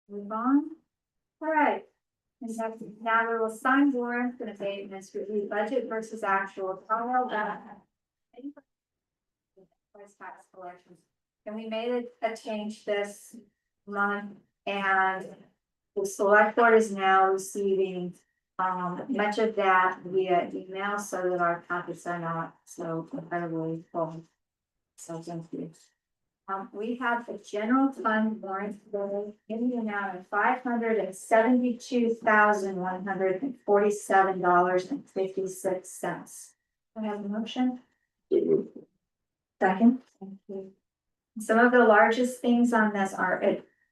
Move on. All right. And now we will sign warrants and abatements, review budget versus actual. Tax collections. And we made a change this month, and the select board is now receiving much of that via email, so that our copies are not so incredibly full. So thank you. We have a general fund warrant in the amount of $572,147.56. I have a motion. Second. Thank you. Some of the largest things on this are,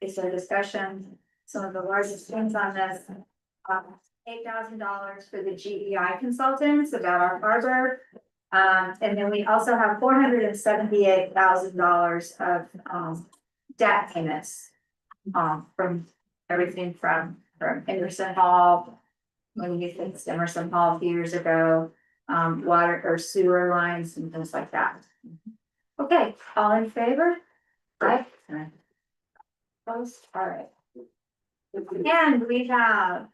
it's a discussion. Some of the largest things on this, $8,000 for the GEI consultants about our harbor. And then we also have $478,000 of debt payments from everything from Emerson Hall, when we fixed Emerson Hall a few years ago, water or sewer lines and things like that. Okay, all in favor? Aye. Opposed? All right. And we have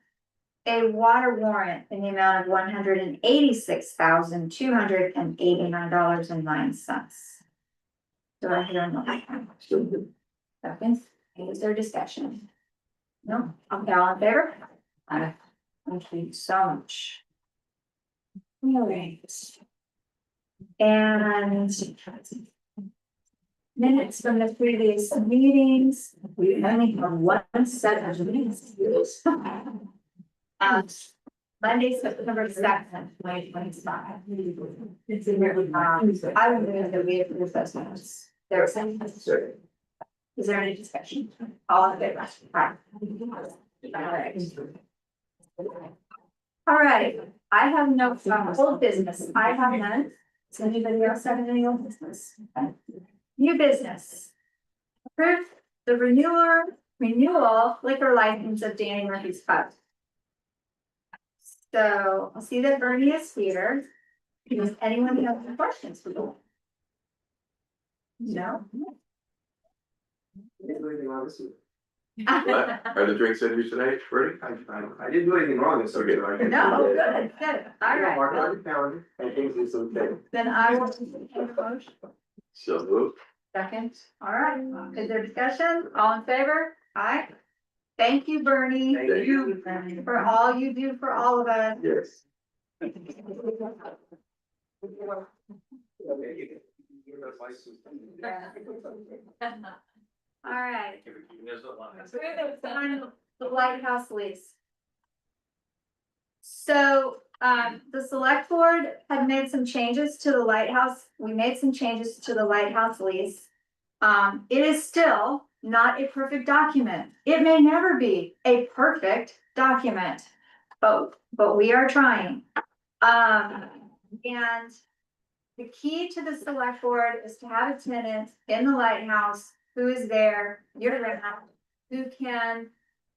a water warrant in the amount of $186,289.09. Do I hear a motion? Second, is there discussion? No, okay, all in favor? Aye. Thank you so much. All right. And minutes from the previous meetings, we only have one set of minutes. Monday, September 2nd, 2025. I will move that we approve those minutes. There was any. Is there any discussion? All in favor? Aye. All right, I have no old business. I have none. Does anybody else have any old business? New business. Approve the renewal liquor license of Danny Murphy's Pub. So I'll see that Bernie is here. Does anyone have any questions for you? No. What? Are the drinks in here today, Bertie? I didn't do anything wrong, it's okay. No, good, good. All right. Mark Well, on the calendar, I think it's okay. then I will take a motion. So moved. Second. All right. Is there discussion? All in favor? Aye. Thank you, Bernie. Thank you. For all you do for all of us. Yes. All right. The lighthouse lease. So, the select board had made some changes to the lighthouse. We made some changes to the lighthouse lease. It is still not a perfect document. It may never be a perfect document, but we are trying. And the key to the select board is to have a tenant in the lighthouse who is there year-round, who can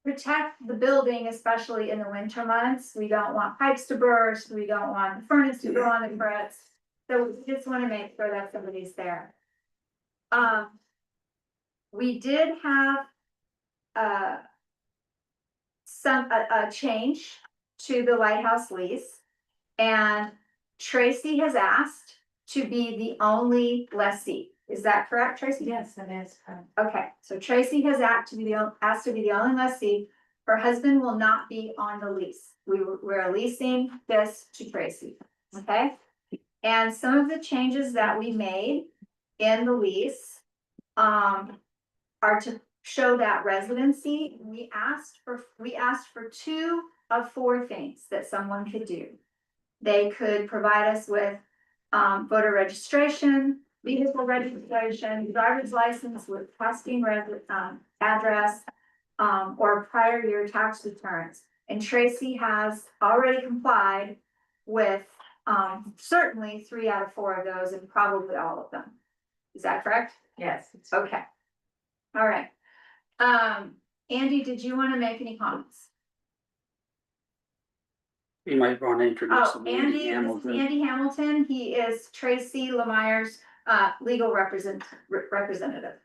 protect the building, especially in the winter months. We don't want pipes to burst. We don't want the furnace to go on the frets. So we just want to make sure that somebody's there. We did have a change to the lighthouse lease, and Tracy has asked to be the only lessee. Is that correct, Tracy? Yes, that is correct. Okay, so Tracy has asked to be the only lessee. Her husband will not be on the lease. We're leasing this to Tracy, okay? And some of the changes that we made in the lease are to show that residency. We asked for 2 of 4 things that someone could do. They could provide us with voter registration, vehicle registration, driver's license with Castine address, or prior year tax returns. And Tracy has already complied with certainly 3 out of 4 of those, and probably all of them. Is that correct? Yes. Okay. All right. Andy, did you want to make any comments? You might want to introduce Oh, him. Andy, this is Andy Hamilton. He is Tracy Lemire's legal representative.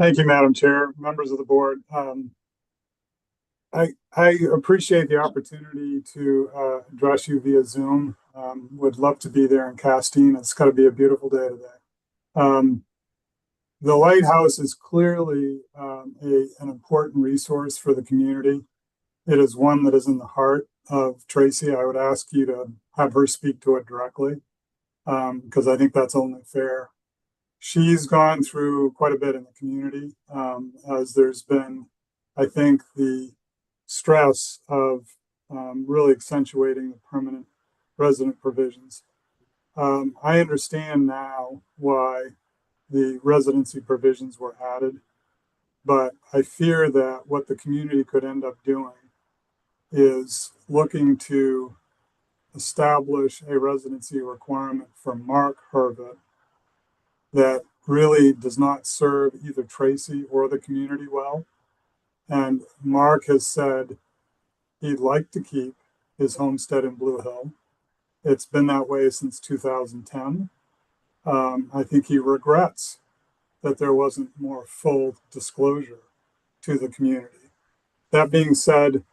Thank you, Madam Chair, members of the board. I appreciate the opportunity to address you via Zoom. Would love to be there in Castine. It's got to be a beautiful day today. The lighthouse is clearly an important resource for the community. It is one that is in the heart of Tracy. I would ask you to have her speak to it directly because I think that's only fair. She's gone through quite a bit in the community as there's been, I think, the stress of really accentuating the permanent resident provisions. I understand now why the residency provisions were added, but I fear that what the community could end up doing is looking to establish a residency requirement for Mark Hervet that really does not serve either Tracy or the community well. And Mark has said he'd like to keep his homestead in Blue Hill. It's been that way since 2010. I think he regrets that there wasn't more full disclosure to the community. That being said,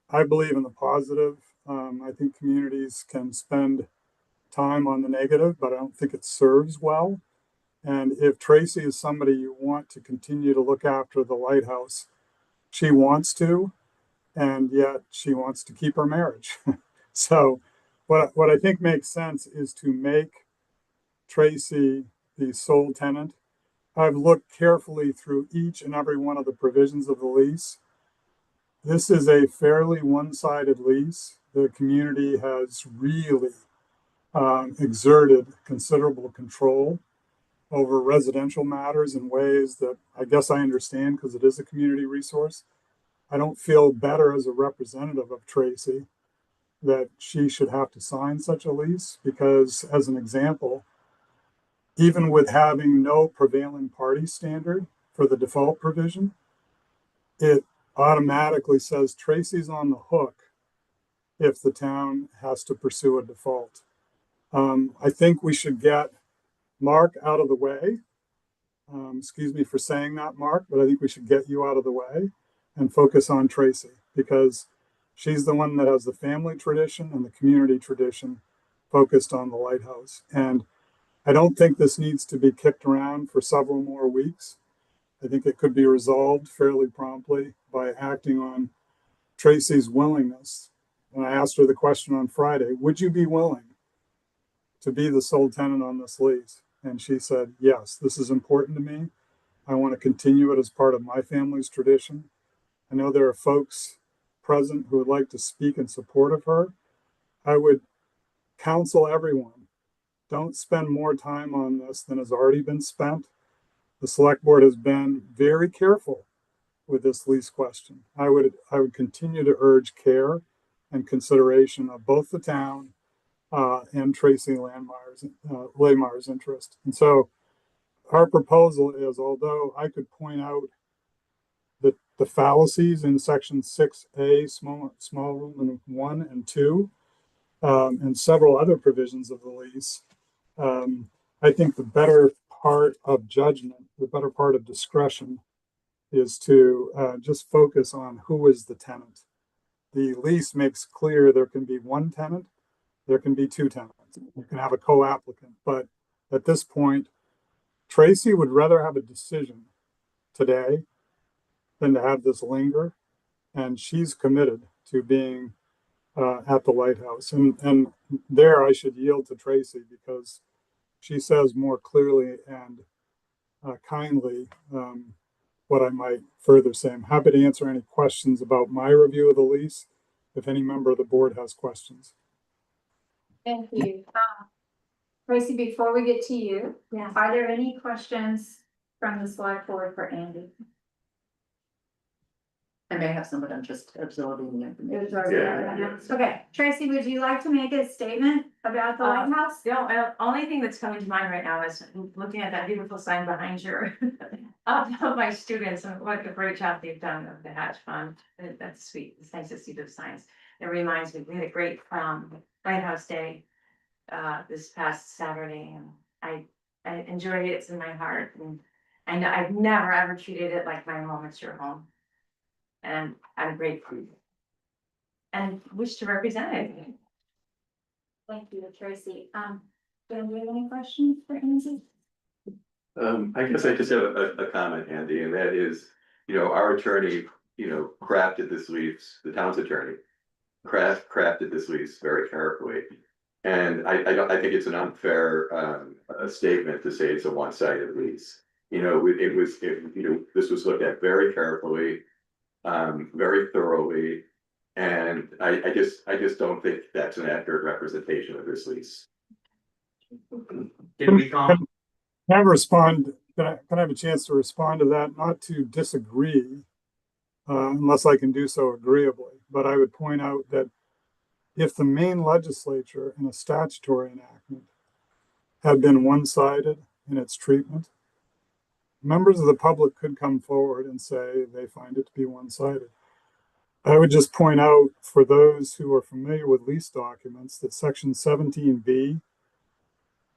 I believe in the positive. I think communities can spend time on the negative, but I don't think it serves well. And if Tracy is somebody you want to continue to look after the lighthouse, she wants to, and yet she wants to keep her marriage. So what I think makes sense is to make Tracy the sole tenant. I've looked carefully through each and every one of the provisions of the lease. This is a fairly one-sided lease. The community has really exerted considerable control over residential matters in ways that I guess I understand because it is a community resource. I don't feel better as a representative of Tracy that she should have to sign such a lease because, as an example, even with having no prevailing party standard for the default provision, it automatically says Tracy's on the hook if the town has to pursue a default. I think we should get Mark out of the way. Excuse me for saying that, Mark, but I think we should get you out of the way and focus on Tracy because she's the one that has the family tradition and the community tradition focused on the lighthouse. And I don't think this needs to be kicked around for several more weeks. I think it could be resolved fairly promptly by acting on Tracy's willingness. And I asked her the question on Friday, would you be willing to be the sole tenant on this lease? And she said, yes, this is important to me. I want to continue it as part of my family's tradition. I know there are folks present who would like to speak in support of her. I would counsel everyone, don't spend more time on this than has already been spent. The select board has been very careful with this lease question. I would continue to urge care and consideration of both the town and Tracy Laymar's interest. And so our proposal is, although I could point out the fallacies in section 6A, small Roman 1 and 2, and several other provisions of the lease, I think the better part of judgment, the better part of discretion is to just focus on who is the tenant. The lease makes clear there can be one tenant, there can be two tenants. You can have a co-applicant, but at this point, Tracy would rather have a decision today than to have this linger, and she's committed to being at the lighthouse. And there, I should yield to Tracy because she says more clearly and kindly what I might further say. I'm happy to answer any questions about my review of the lease if any member of the board has questions. Thank you. Tracy, before we get to you, are there any questions from the select board for Andy? I may have some, but I'm just absorbing the information. Yeah. Okay, Tracy, would you like to make a statement about the lighthouse? The only thing that's coming to mind right now is looking at that beautiful sign behind your of my students and what a great job they've done of the Hatch Fund. That's sweet. It's nice to see those signs. It reminds me, we had a great Lighthouse Day this past Saturday, and I enjoyed it. It's in my heart, and And I've never ever treated it like my home, it's your home. And I'm grateful. And wish to represent it. Thank you, Tracy. Do you have any questions for Lindsay? I guess I just have a comment, Andy, and that is, our attorney, crafted this lease, the town's attorney. Crafted this lease very carefully. And I think it's an unfair, statement to say it's a one-sided lease. This was looked at very carefully, very thoroughly. And I just don't think that's an accurate representation of this lease. Can we come? Can I respond? Can I have a chance to respond to that? Not to disagree, unless I can do so agreeably, but I would point out that if the Maine legislature in a statutory enactment had been one-sided in its treatment, members of the public could come forward and say they find it to be one-sided. I would just point out for those who are familiar with lease documents that section 17B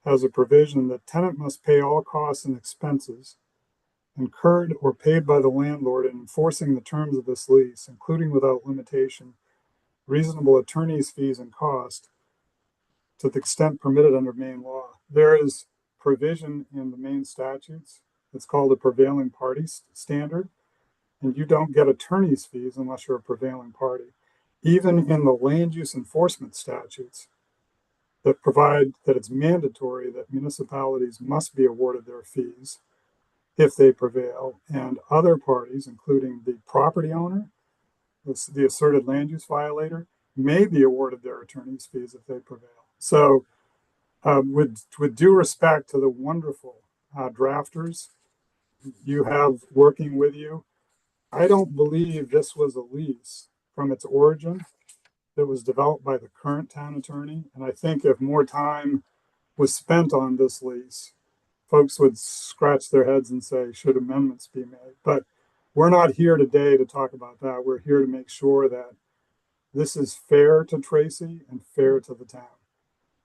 has a provision that tenant must pay all costs and expenses incurred or paid by the landlord in enforcing the terms of this lease, including without limitation, reasonable attorney's fees and cost to the extent permitted under Maine law. There is provision in the Maine statutes. It's called a prevailing party standard, and you don't get attorney's fees unless you're a prevailing party. Even in the land use enforcement statutes that provide that it's mandatory that municipalities must be awarded their fees if they prevail, and other parties, including the property owner, the asserted land use violator, may be awarded their attorney's fees if they prevail. So, with due respect to the wonderful drafters you have working with you, I don't believe this was a lease from its origin that was developed by the current town attorney. And I think if more time was spent on this lease, folks would scratch their heads and say, should amendments be made? But we're not here today to talk about that. We're here to make sure that this is fair to Tracy and fair to the town.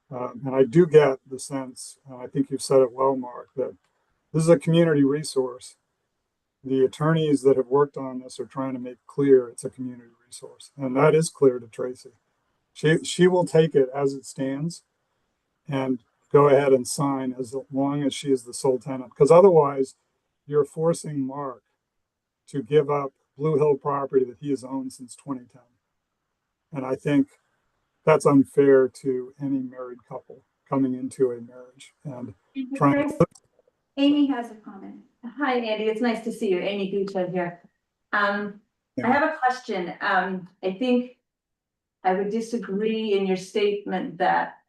And I do get the sense, I think you've said it well, Mark, that this is a community resource. The attorneys that have worked on this are trying to make clear it's a community resource. And that is clear to Tracy. She will take it as it stands and go ahead and sign as long as she is the sole tenant. Because otherwise, you're forcing Mark to give up Blue Hill property that he has owned since 2010. And I think that's unfair to any married couple coming into a marriage and trying to. Amy has a comment. Hi, Andy. It's nice to see you. Amy Gucha here. I have a question. I think I would disagree in your statement that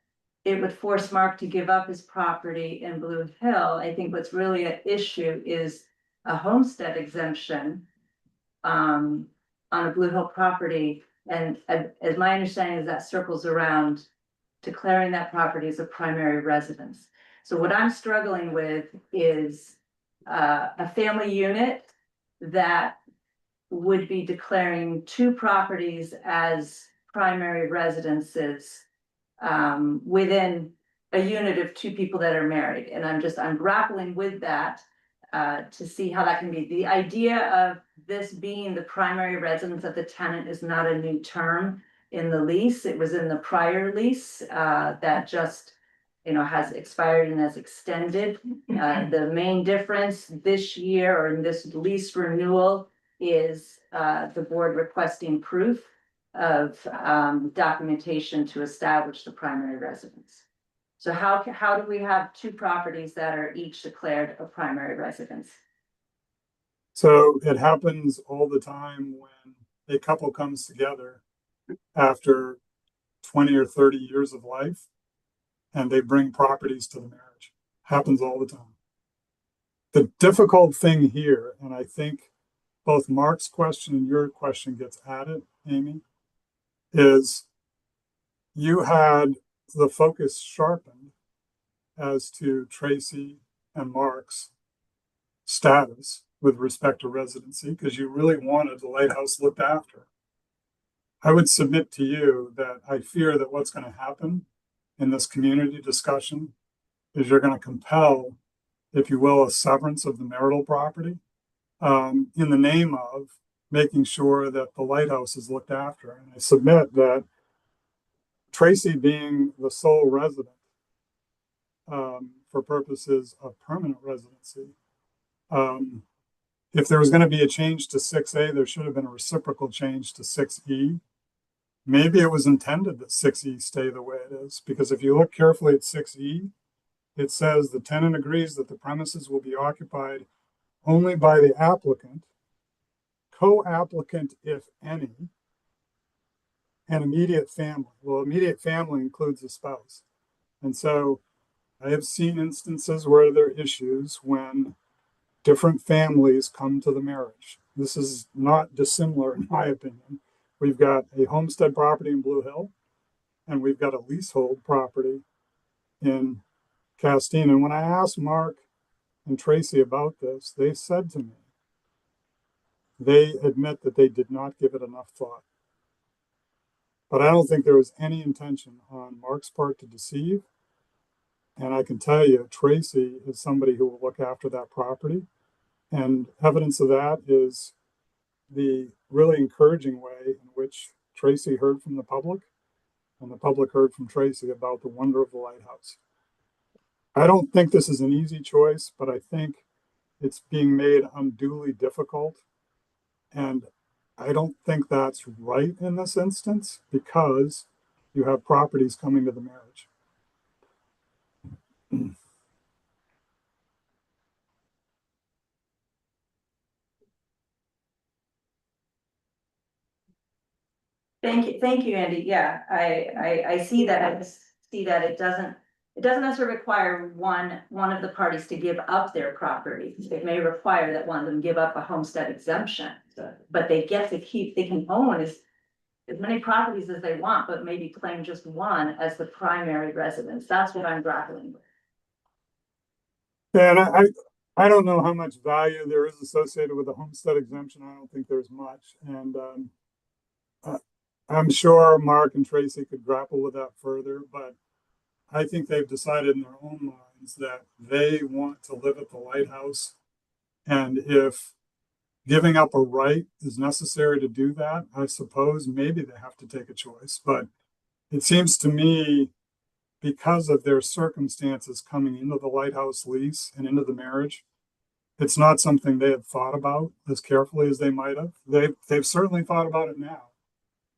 it would force Mark to give up his property in Blue Hill. I think what's really at issue is a homestead exemption on a Blue Hill property. And as my understanding is that circles around declaring that property as a primary residence. So what I'm struggling with is a family unit that would be declaring two properties as primary residences within a unit of two people that are married. And I'm grappling with that to see how that can be. The idea of this being the primary residence of the tenant is not a new term in the lease. It was in the prior lease that just has expired and has extended. The main difference this year or in this lease renewal is the board requesting proof of documentation to establish the primary residence. So how do we have two properties that are each declared a primary residence? So it happens all the time when a couple comes together after 20 or 30 years of life and they bring properties to the marriage. Happens all the time. The difficult thing here, and I think both Mark's question and your question gets at it, Amy, is you had the focus sharpened as to Tracy and Mark's status with respect to residency because you really wanted the lighthouse looked after. I would submit to you that I fear that what's going to happen in this community discussion is you're going to compel if you will, a severance of the marital property, in the name of making sure that the lighthouse is looked after. And I submit that Tracy being the sole resident, for purposes of permanent residency, if there was going to be a change to 6A, there should have been a reciprocal change to 6E. Maybe it was intended that 6E stay the way it is, because if you look carefully at 6E, it says the tenant agrees that the premises will be occupied only by the applicant, co-applicant if any, and immediate family. Well, immediate family includes a spouse. And so I have seen instances where there are issues when different families come to the marriage. This is not dissimilar, in my opinion. We've got a homestead property in Blue Hill, and we've got a leasehold property in Castine. And when I asked Mark and Tracy about this, they said to me, they admit that they did not give it enough thought. But I don't think there was any intention on Mark's part to deceive. And I can tell you, Tracy is somebody who will look after that property. And evidence of that is the really encouraging way in which Tracy heard from the public and the public heard from Tracy about the wonder of the lighthouse. I don't think this is an easy choice, but I think it's being made unduly difficult. And I don't think that's right in this instance because you have properties coming to the marriage. Thank you, Andy. Yeah, I see that, I see that it doesn't necessarily require one of the parties to give up their property. It may require that one of them give up a homestead exemption, but they get to keep, they can own as many properties as they want, but maybe claim just one as the primary residence. That's what I'm grappling with. And I don't know how much value there is associated with the homestead exemption. I don't think there's much. And I'm sure Mark and Tracy could grapple with that further, but I think they've decided in their own minds that they want to live at the lighthouse. And if giving up a right is necessary to do that, I suppose maybe they have to take a choice. But it seems to me, because of their circumstances coming into the lighthouse lease and into the marriage, it's not something they had thought about as carefully as they might have. They've certainly thought about it now.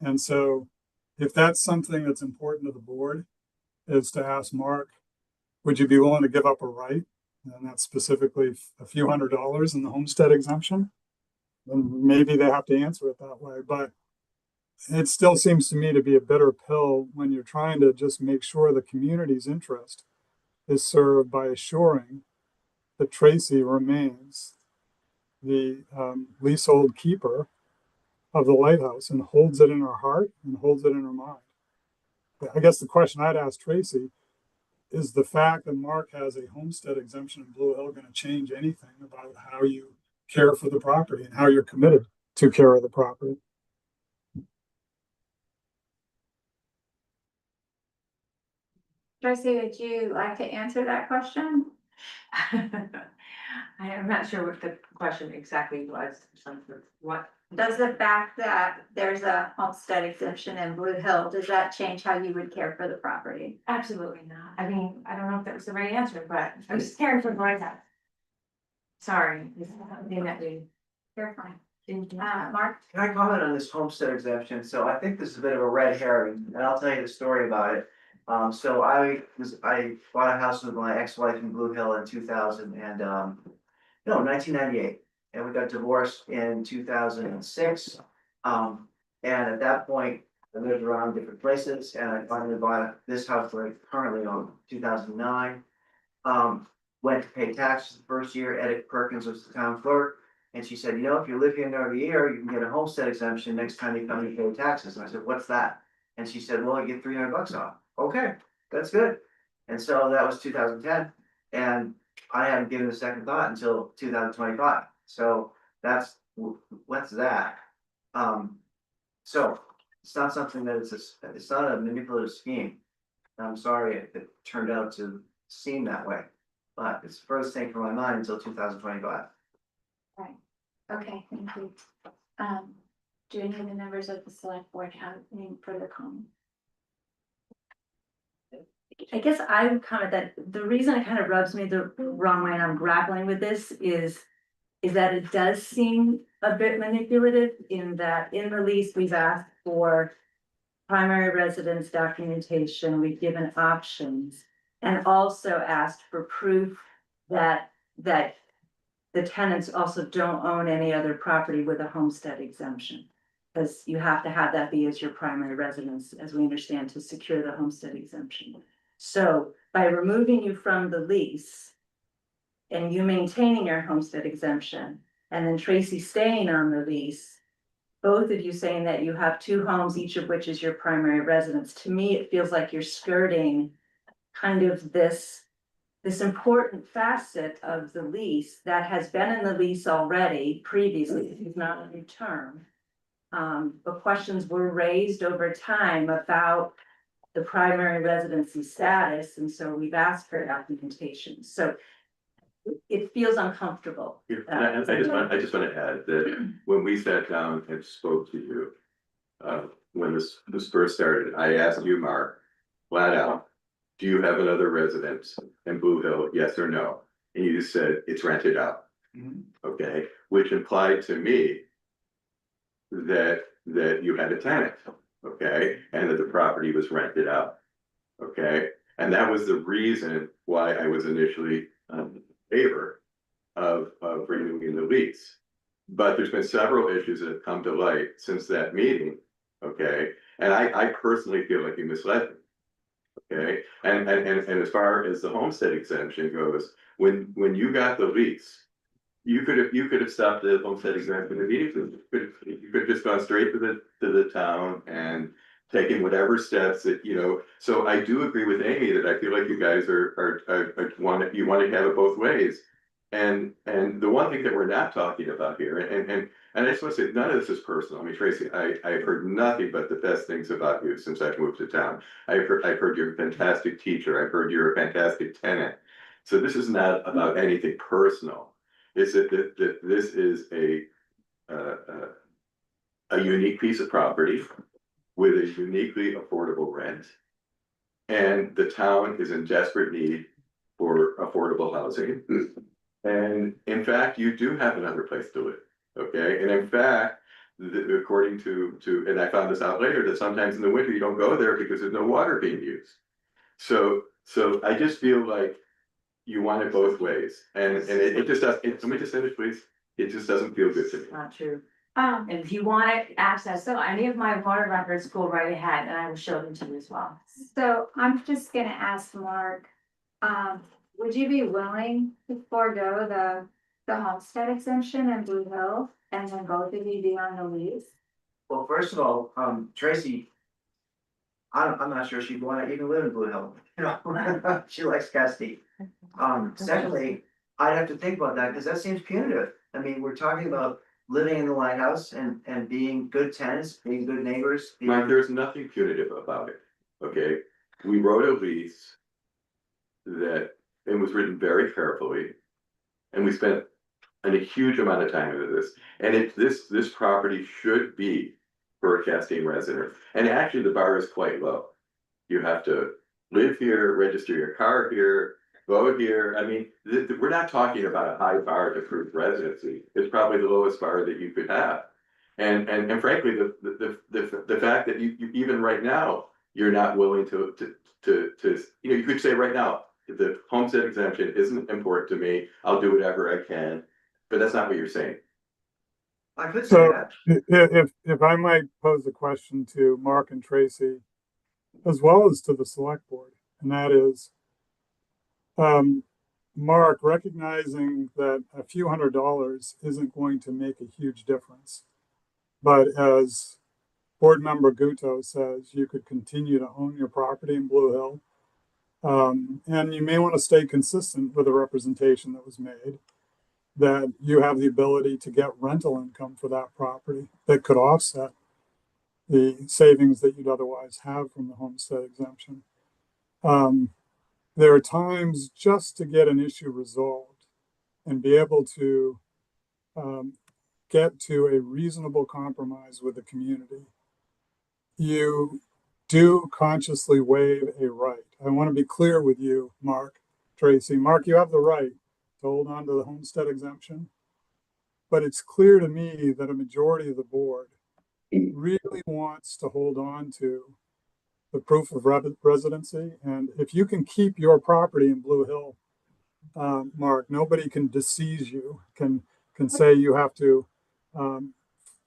And so if that's something that's important to the board, is to ask Mark, would you be willing to give up a right? And that's specifically a few $100s in the homestead exemption. Then maybe they have to answer it that way. But it still seems to me to be a bitter pill when you're trying to just make sure the community's interest is served by assuring that Tracy remains the leasehold keeper of the lighthouse and holds it in her heart and holds it in her mind. I guess the question I'd ask Tracy is the fact that Mark has a homestead exemption in Blue Hill going to change anything about how you care for the property and how you're committed to care of the property? Tracy, would you like to answer that question? I am not sure what the question exactly was. What? Does the fact that there's a homestead exemption in Blue Hill, does that change how you would care for the property? Absolutely not. I mean, I don't know if that was the right answer, but I'm just caring for the right house. Sorry, this is something that we. You're fine. Didn't. Mark? Can I comment on this homestead exemption? So I think this is a bit of a red herring, and I'll tell you the story about it. So I bought a house with my ex-wife in Blue Hill in 1998. And we got divorced in 2006. And at that point, I lived around different places and I finally bought this house where I currently own, 2009. Went to pay taxes the first year. Edith Perkins was the town clerk. And she said, if you live here another year, you can get a homestead exemption next time you come and pay taxes. And I said, what's that? And she said, well, I get $300 off. Okay, that's good. And so that was 2010. And I hadn't given a second thought until 2025. So what's that? So it's not something that it's not a manipulative scheme. I'm sorry if it turned out to seem that way. but it's the furthest thing from my mind until 2025. Right, okay, thank you. Do any of the members of the select board have any further comment? I guess I would comment that the reason it kind of rubs me the wrong way and I'm grappling with this is that it does seem a bit manipulative in that in the lease, we've asked for primary residence documentation, we've given options, and also asked for proof that the tenants also don't own any other property with a homestead exemption. Because you have to have that be as your primary residence, as we understand, to secure the homestead exemption. So by removing you from the lease and you maintaining your homestead exemption, and then Tracy staying on the lease, both of you saying that you have two homes, each of which is your primary residence, to me, it feels like you're skirting kind of this important facet of the lease that has been in the lease already previously, it's not a new term. But questions were raised over time about the primary residency status, and so we've asked for documentation, so it feels uncomfortable. And I just want to add that when we sat down and spoke to you, when this first started, I asked you, Mark, flat out, do you have another residence in Blue Hill, yes or no? And you just said, it's rented out. Okay, which implied to me that you had a tenant, okay, and that the property was rented out. Okay, and that was the reason why I was initially in favor of renewing the lease. But there's been several issues that have come to light since that meeting, okay, and I personally feel like you misled me. Okay, and as far as the homestead exemption goes, when you got the lease, you could have stopped the homestead exemption immediately. You could have just gone straight to the town and taken whatever steps that, you know. So I do agree with Amy that I feel like you guys want to have it both ways. And the one thing that we're not talking about here, and I just want to say, none of this is personal. I mean, Tracy, I've heard nothing but the best things about you since I've moved to town. I've heard you're a fantastic teacher. I've heard you're a fantastic tenant. So this is not about anything personal. It's that this is a unique piece of property with a uniquely affordable rent. And the town is in desperate need for affordable housing. And in fact, you do have another place to live, okay? And in fact, according to, and I found this out later, that sometimes in the winter you don't go there because there's no water being used. So I just feel like you want it both ways, and it just does. Let me just finish, please. It just doesn't feel good to me. Not true. And if you want access, so any of my water records, go right ahead and I will show them to you as well. So I'm just gonna ask Mark, would you be willing to forego the homestead exemption in Blue Hill and then both of you be on the lease? Well, first of all, Tracy, I'm not sure she'd want to even live in Blue Hill, you know, she likes Castine. Secondly, I'd have to think about that, because that seems punitive. I mean, we're talking about living in the lighthouse and being good tenants, being good neighbors. Mike, there's nothing punitive about it, okay? We wrote a lease that it was written very carefully, and we spent a huge amount of time into this. And this property should be for a Castine resident. And actually, the bar is quite low. You have to live here, register your car here, vote here. I mean, we're not talking about a high bar to prove residency. It's probably the lowest bar that you could have. And frankly, the fact that you even right now, you're not willing to you know, you could say right now, the homestead exemption isn't important to me. I'll do whatever I can, but that's not what you're saying. I could say So that. if I might pose a question to Mark and Tracy, as well as to the select board, and that is, Mark, recognizing that a few $100s isn't going to make a huge difference, but as board member Guto says, you could continue to own your property in Blue Hill. And you may want to stay consistent with the representation that was made, that you have the ability to get rental income for that property that could offset the savings that you'd otherwise have from the homestead exemption. there are times just to get an issue resolved and be able to get to a reasonable compromise with the community, you do consciously waive a right. I want to be clear with you, Mark, Tracy. Mark, you have the right to hold on to the homestead exemption, but it's clear to me that a majority of the board really wants to hold on to the proof of residency. And if you can keep your property in Blue Hill, Mark, nobody can disseise you, can say you have to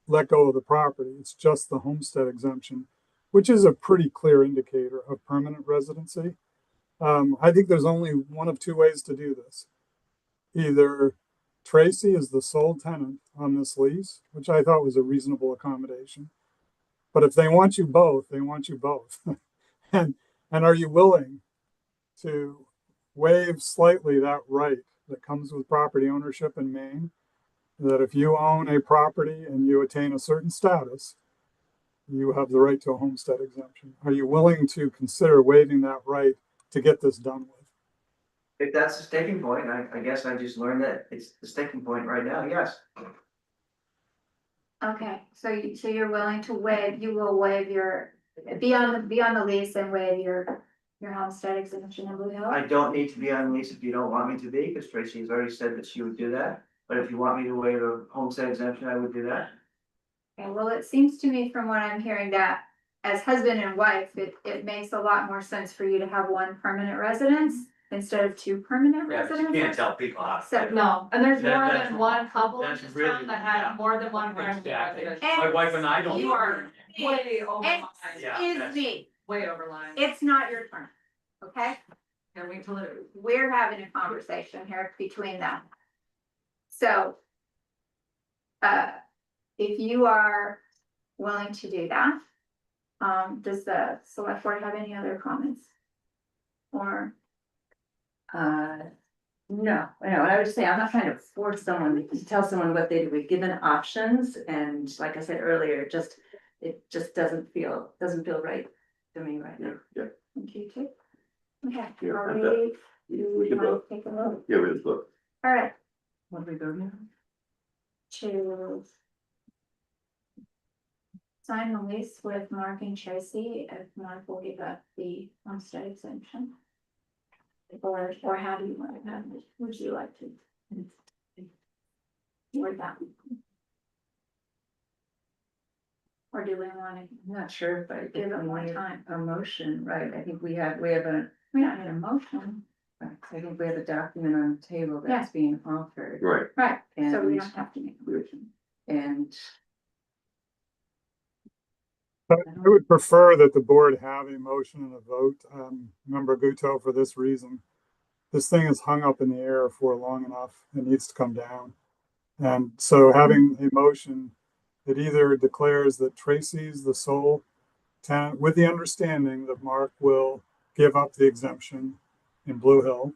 let go of the property. It's just the homestead exemption, which is a pretty clear indicator of permanent residency. I think there's only one of two ways to do this. Either Tracy is the sole tenant on this lease, which I thought was a reasonable accommodation. But if they want you both, they want you both. and are you willing to waive slightly that right that comes with property ownership in Maine? That if you own a property and you attain a certain status, you have the right to a homestead exemption. Are you willing to consider waiving that right to get this done with? If that's the sticking point, I guess I just learned that it's the sticking point right now, yes. Okay, so you're willing to waive, you will waive your, be on the lease and waive your homestead exemption in Blue Hill? I don't need to be on lease if you don't want me to be, because Tracy has already said that she would do that. But if you want me to waive a homestead exemption, I would do that. Okay, well, it seems to me from what I'm hearing that as husband and wife, it makes a lot more sense for you to have one permanent residence instead of two permanent Yeah, but you residences. can't tell people how. So, No, and there's That- more that's than one couple in that's this really- town that had yeah. more than one Exactly. residence. My wife and I don't. You are way over line, Yeah, excuse that's- me, way over line. it's not your turn, okay? And wait till it. We're having a conversation here between them. So, if you are willing to do that, does the select board have any other comments? Or, No, I know, and I would just say, I'm not trying to force someone to tell someone what they do, we've given options, and like I said earlier, it just doesn't feel right to me right now. thank you too. Okay, Yeah, are I'm we, We you can want vote. to take a vote? Yeah, we just look. All right, What do we go now? to sign the lease with Mark and Tracy, if Mark will give up the homestead exemption. Or how do you want to have it? Would you like to? Word that? Or do we want to, I'm not sure if I Give it more need time. a motion, right, I think we have a, we don't need a motion, I think we have a document on the table that's being offered. Right. right, so we And- don't have to make a motion. And I would prefer that the board have a motion and a vote. Member Guto, for this reason, this thing is hung up in the air for long enough. It needs to come down. And so having a motion that either declares that Tracy's the sole tenant with the understanding that Mark will give up the exemption in Blue Hill,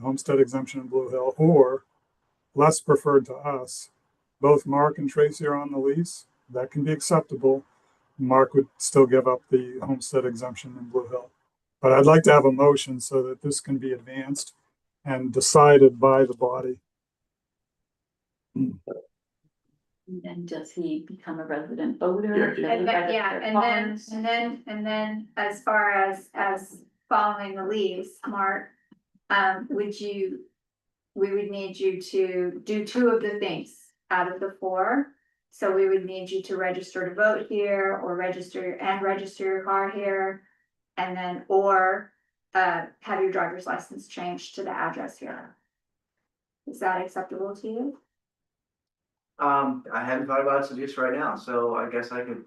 homestead exemption in Blue Hill, or less preferred to us, both Mark and Tracy are on the lease. That can be acceptable. Mark would still give up the homestead exemption in Blue Hill. But I'd like to have a motion so that this can be advanced and decided by the body. And does he become a resident voter? Yeah, Does he And then, register yeah, farms? and then as far as following the lease, Mark, we would need you to do two of the things out of the four. So we would need you to register to vote here or register your car here. And then, or, have your driver's license changed to the address here. Is that acceptable to you? I hadn't thought about it so just right now, so I guess I could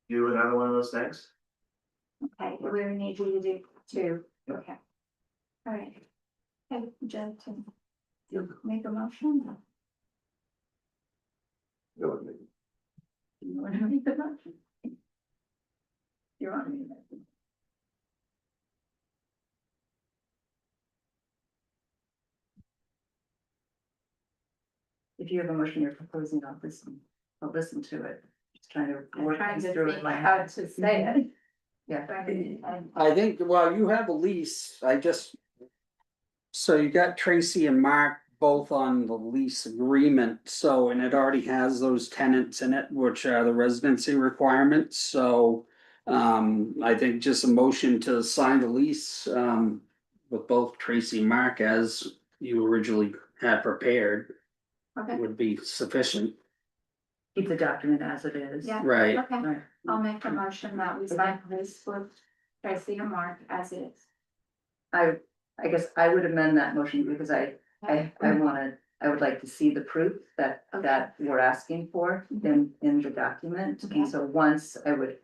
do another one of those things. Okay, we would need you to do two, okay. All right. Okay, Joe, to make a motion? Go with me. You want to make the motion? You want me to make it? if you have a motion you're proposing, I'll listen to it. Just trying to I'm work trying things to through think in my how head. to say it. Yeah. I think, well, you have a lease, I just So you got Tracy and Mark both on the lease agreement, so, and it already has those tenants in it, which are the residency requirements, so. I think just a motion to sign the lease, with both Tracy and Mark as you originally had prepared Okay, would be sufficient, Keep the document as it is. yeah, right? okay, Right. I'll make a motion that we sign this with Tracy and Mark as is. I guess I would amend that motion because I would like to see the proof that we're asking for in the document. Okay. And so once I would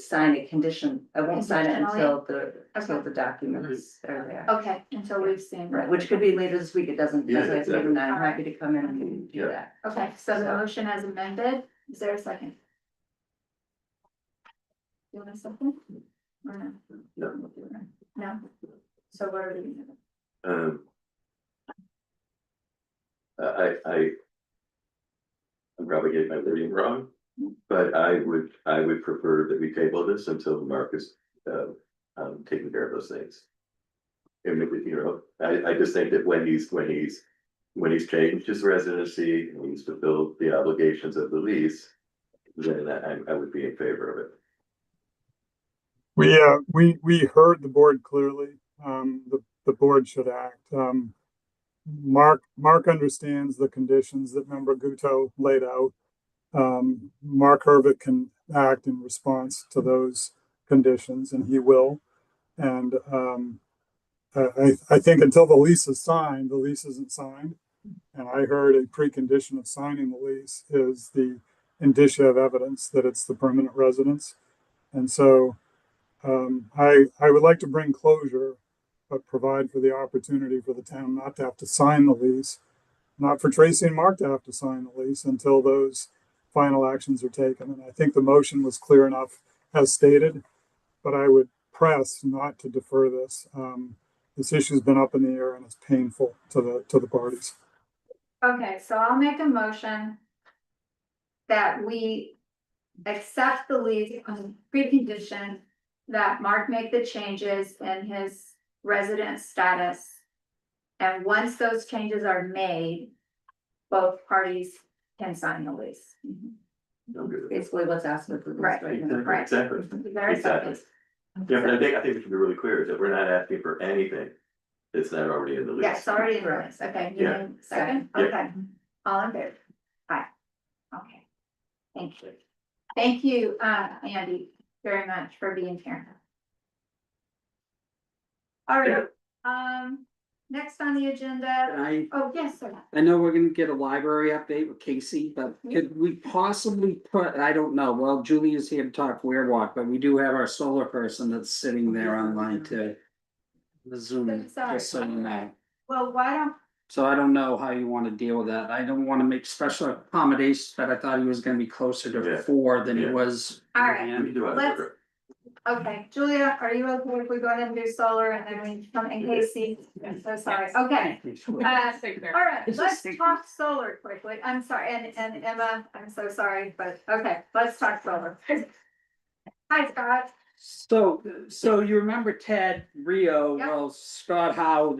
sign a condition, I won't sign it until the documents are there. Okay, until we've seen. Right, which could be later this week, it doesn't Yeah, necessarily have to be exactly. tonight, I'm happy to come in and do Yeah. that. Okay, so the motion as amended, is there a second? You want a second? Or no? No. No? So what are we doing? Um. I'm probably getting my wording wrong, but I would prefer that we table this until Mark is, taking care of those things. And I just think that when he's changed his residency, and he's fulfilled the obligations of the lease, then I would be in favor of it. We heard the board clearly. The board should act. Mark understands the conditions that member Guto laid out. Mark Hervick can act in response to those conditions, and he will. And I think until the lease is signed, the lease isn't signed. And I heard a precondition of signing the lease is the indicia of evidence that it's the permanent residence. And so I would like to bring closure, but provide for the opportunity for the town not to have to sign the lease, not for Tracy and Mark to have to sign the lease until those final actions are taken. And I think the motion was clear enough as stated, but I would press not to defer this. This issue's been up in the air and it's painful to the parties. Okay, so I'll make a motion that we accept the lease on precondition that Mark make the changes in his resident status. And once those changes are made, both parties can sign the lease. I'm good with it. Basically, what's asked of the lease Right. right now. Right. Exactly. Very Exactly. second. Yeah, but I think we should be really clear that we're not asking for anything that's not already in the lease. Yes, it's already in the list, okay, you Yeah. mean second, Yeah. okay, all in favor? Aye. Okay. Thank you. Thank you, Andy, very much for being here. All right, next on the agenda, oh, yes, sir. I know we're gonna get a library update with Casey, but could we possibly put, I don't know, well, Julie is here to talk Walk, but we do have our solar person that's sitting there online too. The Zoom, Sorry. just so you know. Well, why don't, So I don't know how you wanna deal with that. I don't wanna make special accommodations, but I thought he was gonna be closer to Yeah. 4 than he Yeah. was. All right. We can do it. Let's- okay, Julia, are you okay if we go ahead and do solar and then we come in Casey? I'm so sorry, okay. All right, let's talk solar quickly. I'm sorry, and Emma, I'm so sorry, but okay, let's talk solar. Hi, Scott. So you remember Ted Rio, Yep. well, Scott Howe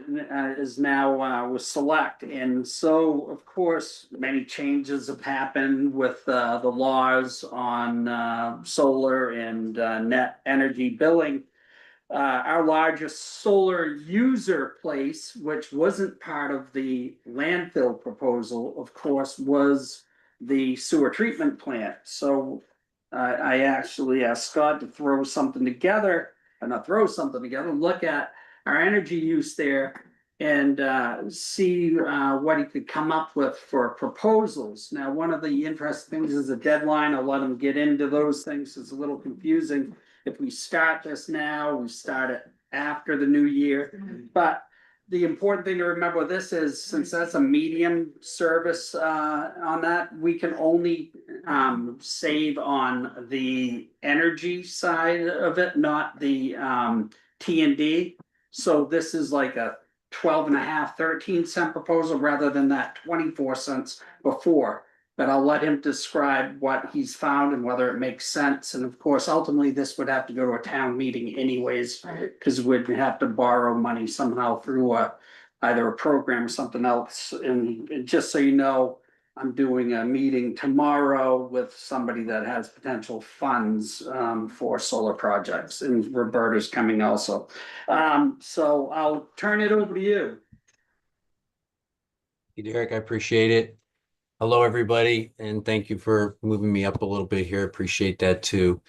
is now was select, and so of course, many changes have happened with the laws on solar and net energy billing. Our largest solar user place, which wasn't part of the landfill proposal, of course, was the sewer treatment plant. So I actually asked Scott to throw something together, and not throw something together, look at our energy use there and see what he could come up with for proposals. Now, one of the interesting things is a deadline. I'll let him get into those things. It's a little confusing. If we start this now, we start it after the new year. But the important thing to remember with this is, since that's a medium service on that, we can only save on the energy side of it, not the T&D. So this is like a 12.5, 13 cent proposal rather than that 24 cents before. But I'll let him describe what he's found and whether it makes sense. And of course, ultimately, this would have to go to a town meeting anyways, because we'd have to borrow money somehow through a either a program or something else. And just so you know, I'm doing a meeting tomorrow with somebody that has potential funds for solar projects, and Roberta's coming also. So I'll turn it over to you. Hey, Derek, I appreciate it. Hello, everybody, and thank you for moving me up a little bit here. Appreciate that too.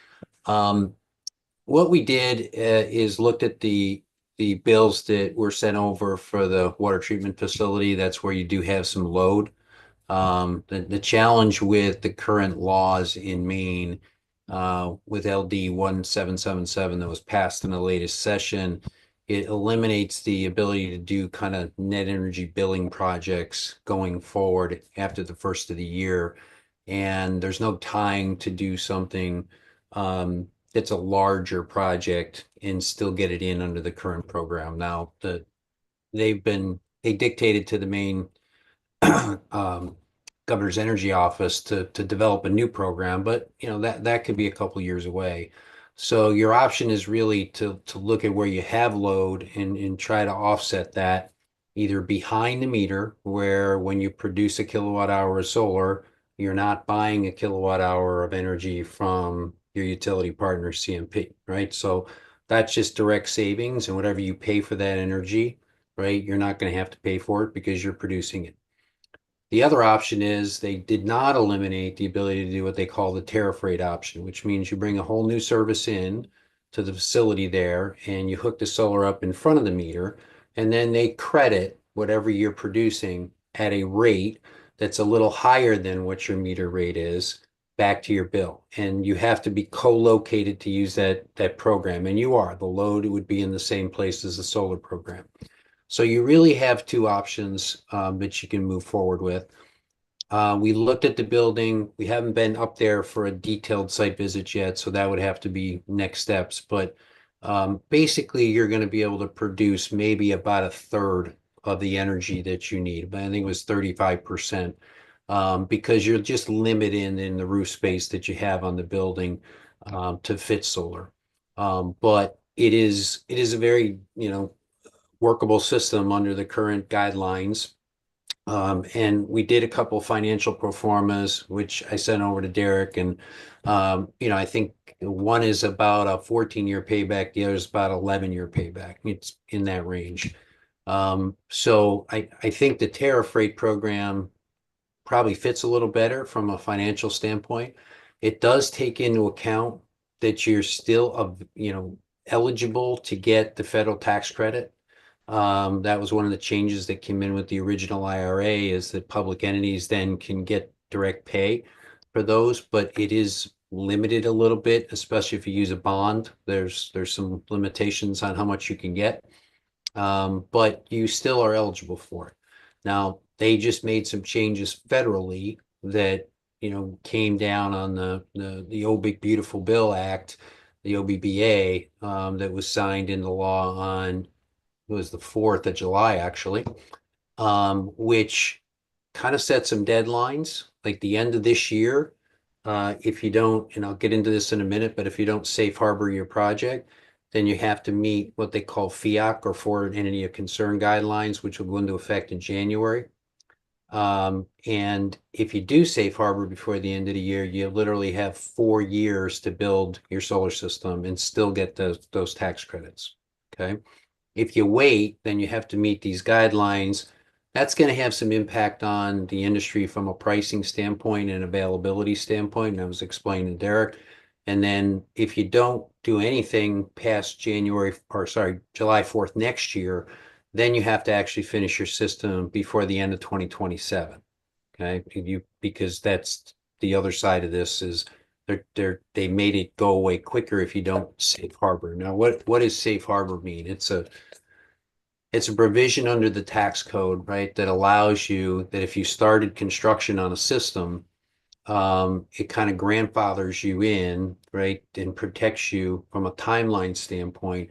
What we did is looked at the bills that were sent over for the water treatment facility. That's where you do have some load. The challenge with the current laws in Maine, with LD 1777 that was passed in the latest session, it eliminates the ability to do kind of net energy billing projects going forward after the first of the year. And there's no time to do something that's a larger project and still get it in under the current program. Now, they dictated to the Maine governor's energy office to develop a new program, but that could be a couple years away. So your option is really to look at where you have load and try to offset that either behind the meter, where when you produce a kilowatt hour of solar, you're not buying a kilowatt hour of energy from your utility partner CMP, right? So that's just direct savings, and whatever you pay for that energy, right, you're not going to have to pay for it because you're producing it. The other option is they did not eliminate the ability to do what they call the tariff rate option, which means you bring a whole new service in to the facility there and you hook the solar up in front of the meter, and then they credit whatever you're producing at a rate that's a little higher than what your meter rate is back to your bill. And you have to be co-located to use that program. And you are. The load would be in the same place as the solar program. So you really have two options that you can move forward with. We looked at the building. We haven't been up there for a detailed site visit yet, so that would have to be next steps. But basically, you're going to be able to produce maybe about a third of the energy that you need. But I think it was 35%, because you're just limited in the roof space that you have on the building to fit solar. But it is a very, workable system under the current guidelines. And we did a couple of financial pro formas, which I sent over to Derek. And, I think one is about a 14-year payback. The other is about 11-year payback. It's in that range. So I think the tariff rate program probably fits a little better from a financial standpoint. It does take into account that you're still, eligible to get the federal tax credit. That was one of the changes that came in with the original IRA, is that public entities then can get direct pay for those, but it is limited a little bit, especially if you use a bond. There's some limitations on how much you can get, but you still are eligible for it. Now, they just made some changes federally that came down on the Oh Big Beautiful Bill Act, the OBBA, that was signed into law on, it was the 4th of July, actually, which kind of set some deadlines, like the end of this year. If you don't, and I'll get into this in a minute, but if you don't safe harbor your project, then you have to meet what they call FEOC, or Foreign Entity of Concern guidelines, which will go into effect in January. And if you do safe harbor before the end of the year, you literally have 4 years to build your solar system and still get those tax credits. Okay. If you wait, then you have to meet these guidelines. That's going to have some impact on the industry from a pricing standpoint and availability standpoint. And I was explaining to Derek. And then if you don't do anything past July 4th next year, then you have to actually finish your system before the end of 2027. Okay, because that's the other side of this, is they made it go away quicker if you don't safe harbor. Now, what does safe harbor mean? It's a provision under the tax code, right, that allows you that if you started construction on a system, it kind of grandfathers you in, right, and protects you from a timeline standpoint,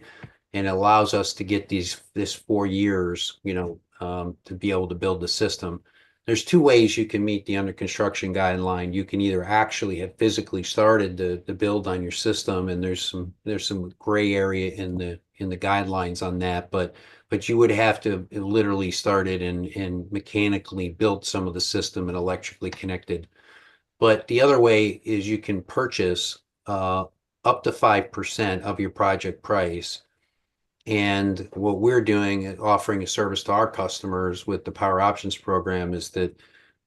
and allows us to get this 4 years, to be able to build the system. there's two ways you can meet the under construction guideline. You can either actually have physically started the build on your system, and there's some gray area in the guidelines on that, but you would have to literally started and mechanically built some of the system and electrically connected. But the other way is you can purchase up to 5% of your project price. And what we're doing, offering a service to our customers with the Power Options program, is that,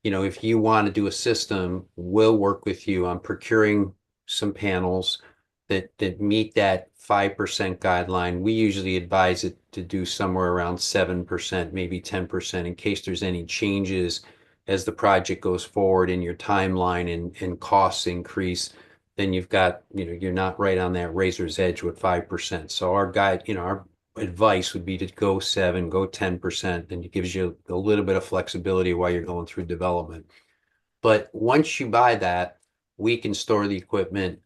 if you want to do a system, we'll work with you on procuring some panels that meet that 5% guideline. We usually advise it to do somewhere around 7%, maybe 10%, in case there's any changes as the project goes forward in your timeline and costs increase. Then you've got, you're not right on that razor's edge with 5%. So our our advice would be to go 7, go 10%, and it gives you a little bit of flexibility while you're going through development. But once you buy that, we can store the equipment,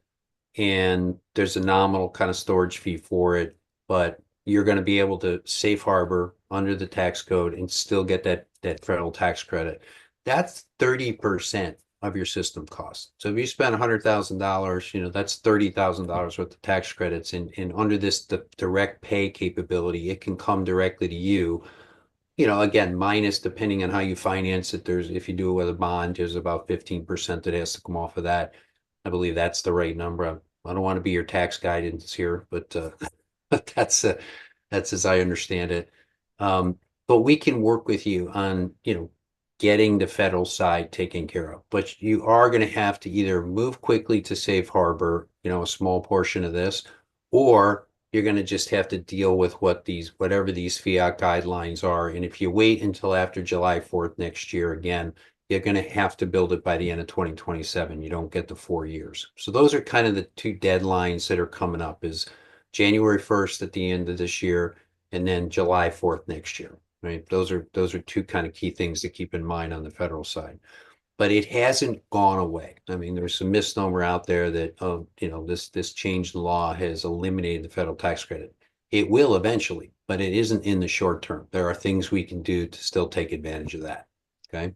and there's a nominal kind of storage fee for it, but you're going to be able to safe harbor under the tax code and still get that federal tax credit. That's 30% of your system cost. So if you spend $100,000, that's $30,000 worth of tax credits. And under the direct pay capability, it can come directly to you. Again, minus depending on how you finance it. If you do it with a bond, there's about 15% that has to come off of that. I believe that's the right number. I don't want to be your tax guidance here, but that's as I understand it. But we can work with you on, getting the federal side taken care of. But you are going to have to either move quickly to safe harbor, a small portion of this, or you're going to just have to deal with whatever these fiat guidelines are. And if you wait until after July 4th next year, again, you're going to have to build it by the end of 2027. You don't get the 4 years. So those are kind of the two deadlines that are coming up, is January 1st at the end of this year, and then July 4th next year. Right? Those are two kind of key things to keep in mind on the federal side. But it hasn't gone away. I mean, there's some misnomer out there that, this change in law has eliminated the federal tax credit. It will eventually, but it isn't in the short term. There are things we can do to still take advantage of that. Okay.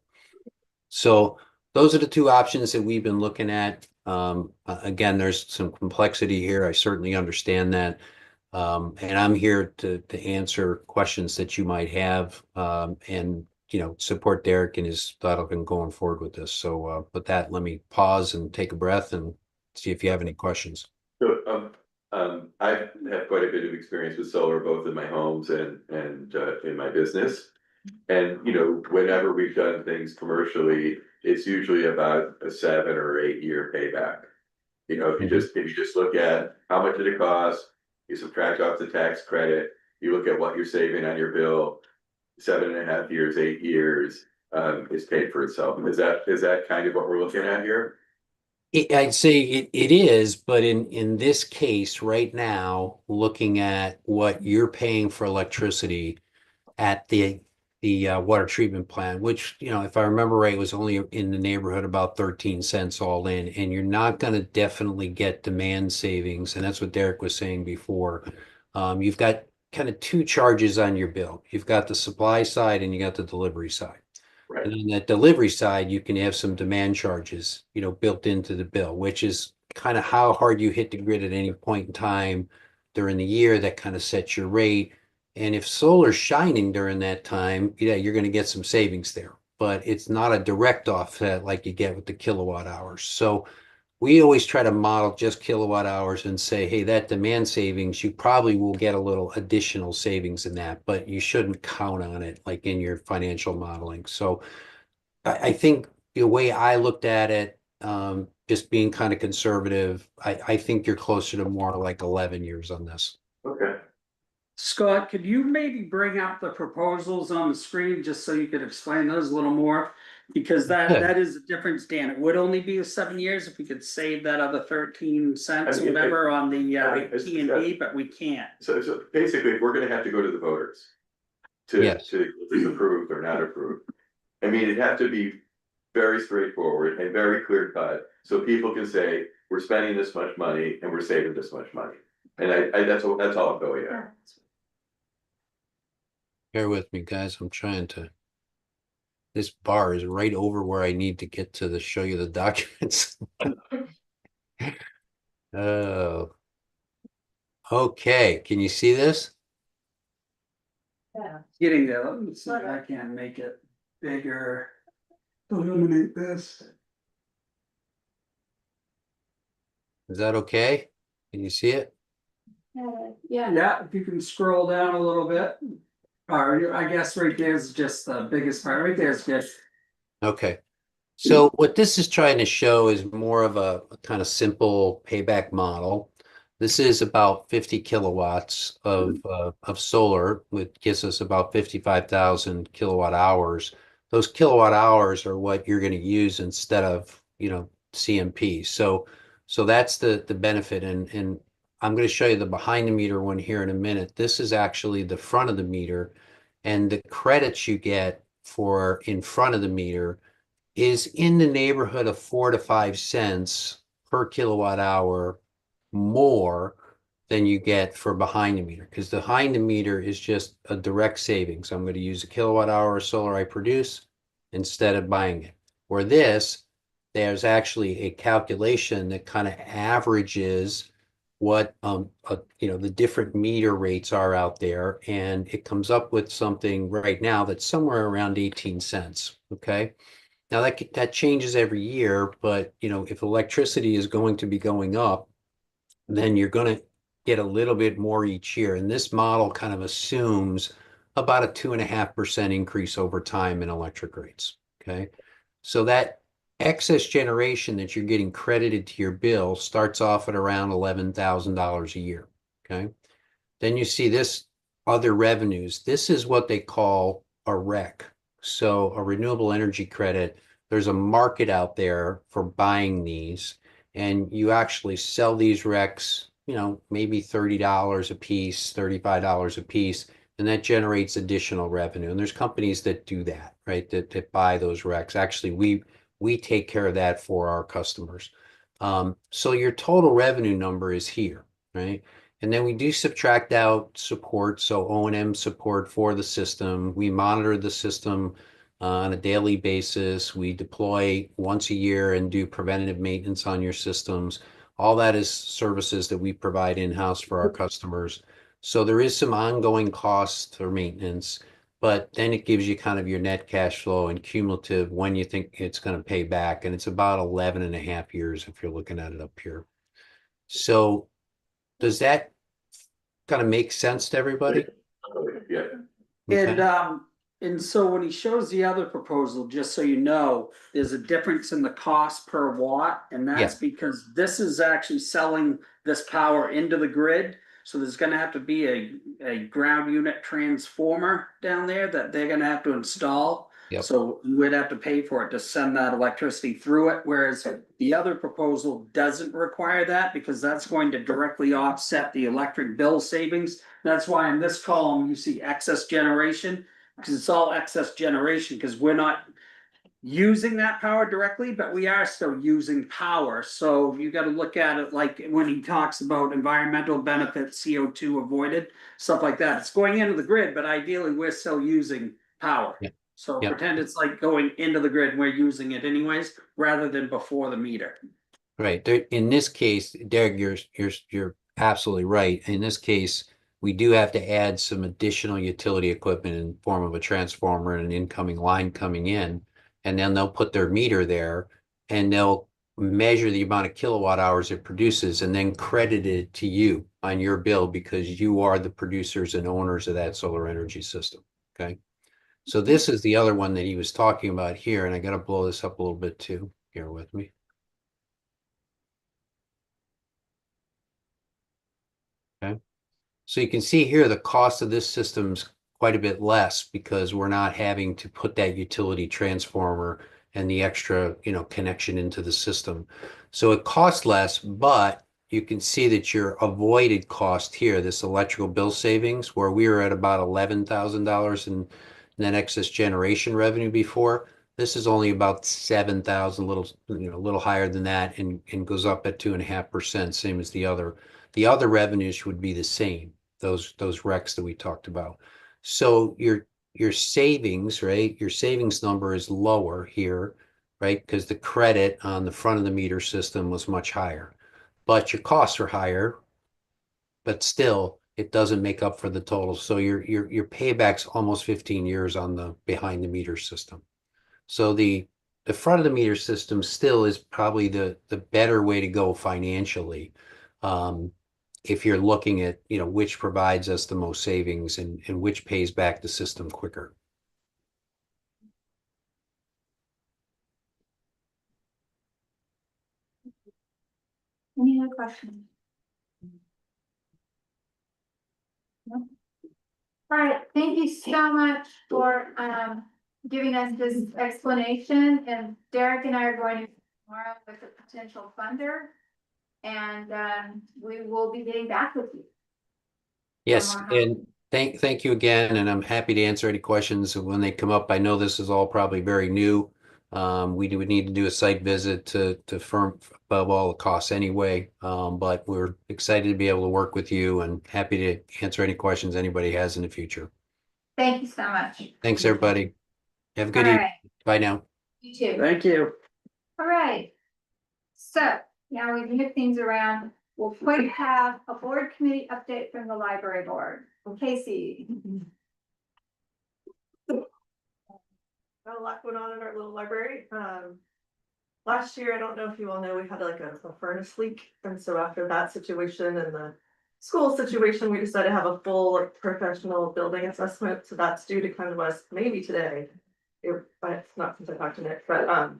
So those are the two options that we've been looking at. Again, there's some complexity here. I certainly understand that. And I'm here to answer questions that you might have, and support Derek and his thought in going forward with this. So with that, let me pause and take a breath and see if you have any questions. So, I've had quite a bit of experience with solar, both in my homes and in my business. And, whenever we've done things commercially, it's usually about a 7 or 8 year payback. If you just look at how much did it cost, you subtract off the tax credit, you look at what you're saving on your bill, 7.5 years, 8 years, is paid for itself. Is that kind of what we're looking at here? I'd say it is, but in this case right now, looking at what you're paying for electricity at the water treatment plant, which, if I remember right, was only in the neighborhood about 13 cents all in, and you're not going to definitely get demand savings. And that's what Derek was saying before. You've got kind of two charges on your bill. You've got the supply side and you got the delivery side. Right. And on that delivery side, you can have some demand charges, built into the bill, which is kind of how hard you hit the grid at any point in time during the year. That kind of sets your rate. And if solar's shining during that time, you're going to get some savings there, but it's not a direct offset like you get with the kilowatt hours. So we always try to model just kilowatt hours and say, hey, that demand savings, you probably will get a little additional savings in that, but you shouldn't count on it like in your financial modeling. So I think the way I looked at it, just being kind of conservative, I think you're closer to more like 11 years on this. Okay. Scott, could you maybe bring up the proposals on the screen just so you could explain those a little more? Because that is the difference, Dan. It would only be 7 years if we could save that other 13 cents or whatever on the T&D, but we can't. So basically, if we're gonna have to go to the voters Yes. to approve or not approve, I mean, it'd have to be very straightforward and very clear cut, so people can say, we're spending this much money and we're saving this much money. And that's all I'm going at. Bear with me, guys. I'm trying to. This bar is right over where I need to get to show you the documents. Oh. Okay, can you see this? Getting there, let me see if I can make it bigger. Eliminate this. Is that okay? Can you see it? Yeah, if you can scroll down a little bit. Or I guess right there's just the biggest part, right there's just. Okay. So what this is trying to show is more of a kind of simple payback model. This is about 50 kilowatts of solar, which gives us about 55,000 kilowatt hours. Those kilowatt hours are what you're going to use instead of, CMP. So that's the benefit. And I'm going to show you the behind the meter one here in a minute. This is actually the front of the meter, and the credits you get for in front of the meter is in the neighborhood of 4 to 5 cents per kilowatt hour more than you get for behind the meter, because behind the meter is just a direct savings. I'm going to use a kilowatt hour of solar I produce instead of buying it. Or this, there's actually a calculation that kind of averages what the different meter rates are out there, and it comes up with something right now that's somewhere around 18 cents. Okay. Now that changes every year, but if electricity is going to be going up, then you're going to get a little bit more each year. And this model kind of assumes about a 2.5% increase over time in electric rates. Okay. So that excess generation that you're getting credited to your bill starts off at around $11,000 a year. Okay. Then you see this other revenues. This is what they call a REC. So a renewable energy credit. There's a market out there for buying these, and you actually sell these RECs, maybe $30 a piece, $35 a piece, and that generates additional revenue. And there's companies that do that, right? That buy those RECs. Actually, we take care of that for our customers. So your total revenue number is here, right? And then we do subtract out support, so O&M support for the system. We monitor the system on a daily basis. We deploy once a year and do preventative maintenance on your systems. All that is services that we provide in-house for our customers. So there is some ongoing costs for maintenance, but then it gives you kind of your net cash flow and cumulative when you think it's going to pay back. And it's about 11 and a half years if you're looking at it up here. So does that kind of make sense to everybody? Yeah. And Okay. and so when he shows the other proposal, just so you know, there's a difference in the cost per watt, and that's because this is actually selling this power into the grid. So there's gonna have to be a ground unit transformer down there that they're gonna have to install. Yep. So we'd have to pay for it to send that electricity through it, whereas the other proposal doesn't require that because that's going to directly offset the electric bill savings. That's why in this column you see excess generation, because it's all excess generation, because we're not using that power directly, but we are still using power. So you got to look at it like when he talks about environmental benefits, CO2 avoided, stuff like that. It's going into the grid, but ideally we're still using power. Yep. So Yep. pretend it's like going into the grid and we're using it anyways, rather than before the meter. Right. There, in this case, Derek, you're absolutely right. In this case, we do have to add some additional utility equipment in form of a transformer and an incoming line coming in, and then they'll put their meter there and they'll measure the amount of kilowatt hours it produces and then credit it to you on your bill because you are the producers and owners of that solar energy system. Okay. So this is the other one that he was talking about here, and I got to blow this up a little bit too. Bear with me. Okay. So you can see here the cost of this system's quite a bit less because we're not having to put that utility transformer and the extra, connection into the system. So it costs less, but you can see that your avoided cost here, this electrical bill savings, where we were at about $11,000 in net excess generation revenue before, this is only about 7,000, a little higher than that, and goes up at 2.5%, same as the other. The other revenues would be the same, those RECs that we talked about. So your savings, right? Your savings number is lower here, right? Because the credit on the front of the meter system was much higher. But your costs are higher, but still it doesn't make up for the total. So your payback's almost 15 years on the behind the meter system. So the front of the meter system still is probably the better way to go financially. If you're looking at, which provides us the most savings and which pays back the system quicker. Any other questions? No? All right, thank you so much for giving us this explanation, and Derek and I are going to tomorrow with a potential funder. And we will be getting back with you. Yes, Wow. and thank you again, and I'm happy to answer any questions when they come up. I know this is all probably very new. We would need to do a site visit to firm above all the costs anyway. But we're excited to be able to work with you and happy to answer any questions anybody has in the future. Thank you so much. Thanks, everybody. Have a good All evening. right. Bye now. You too. Thank you. All right. So now we move things around. We'll quick have a board committee update from the library board. Casey. Got a lot going on in our little library. Last year, I don't know if you all know, we had like a furnace leak. And so after that situation and the school situation, we decided to have a full professional building assessment. So that's due to come to us maybe today. But it's not since I talked to Nick, but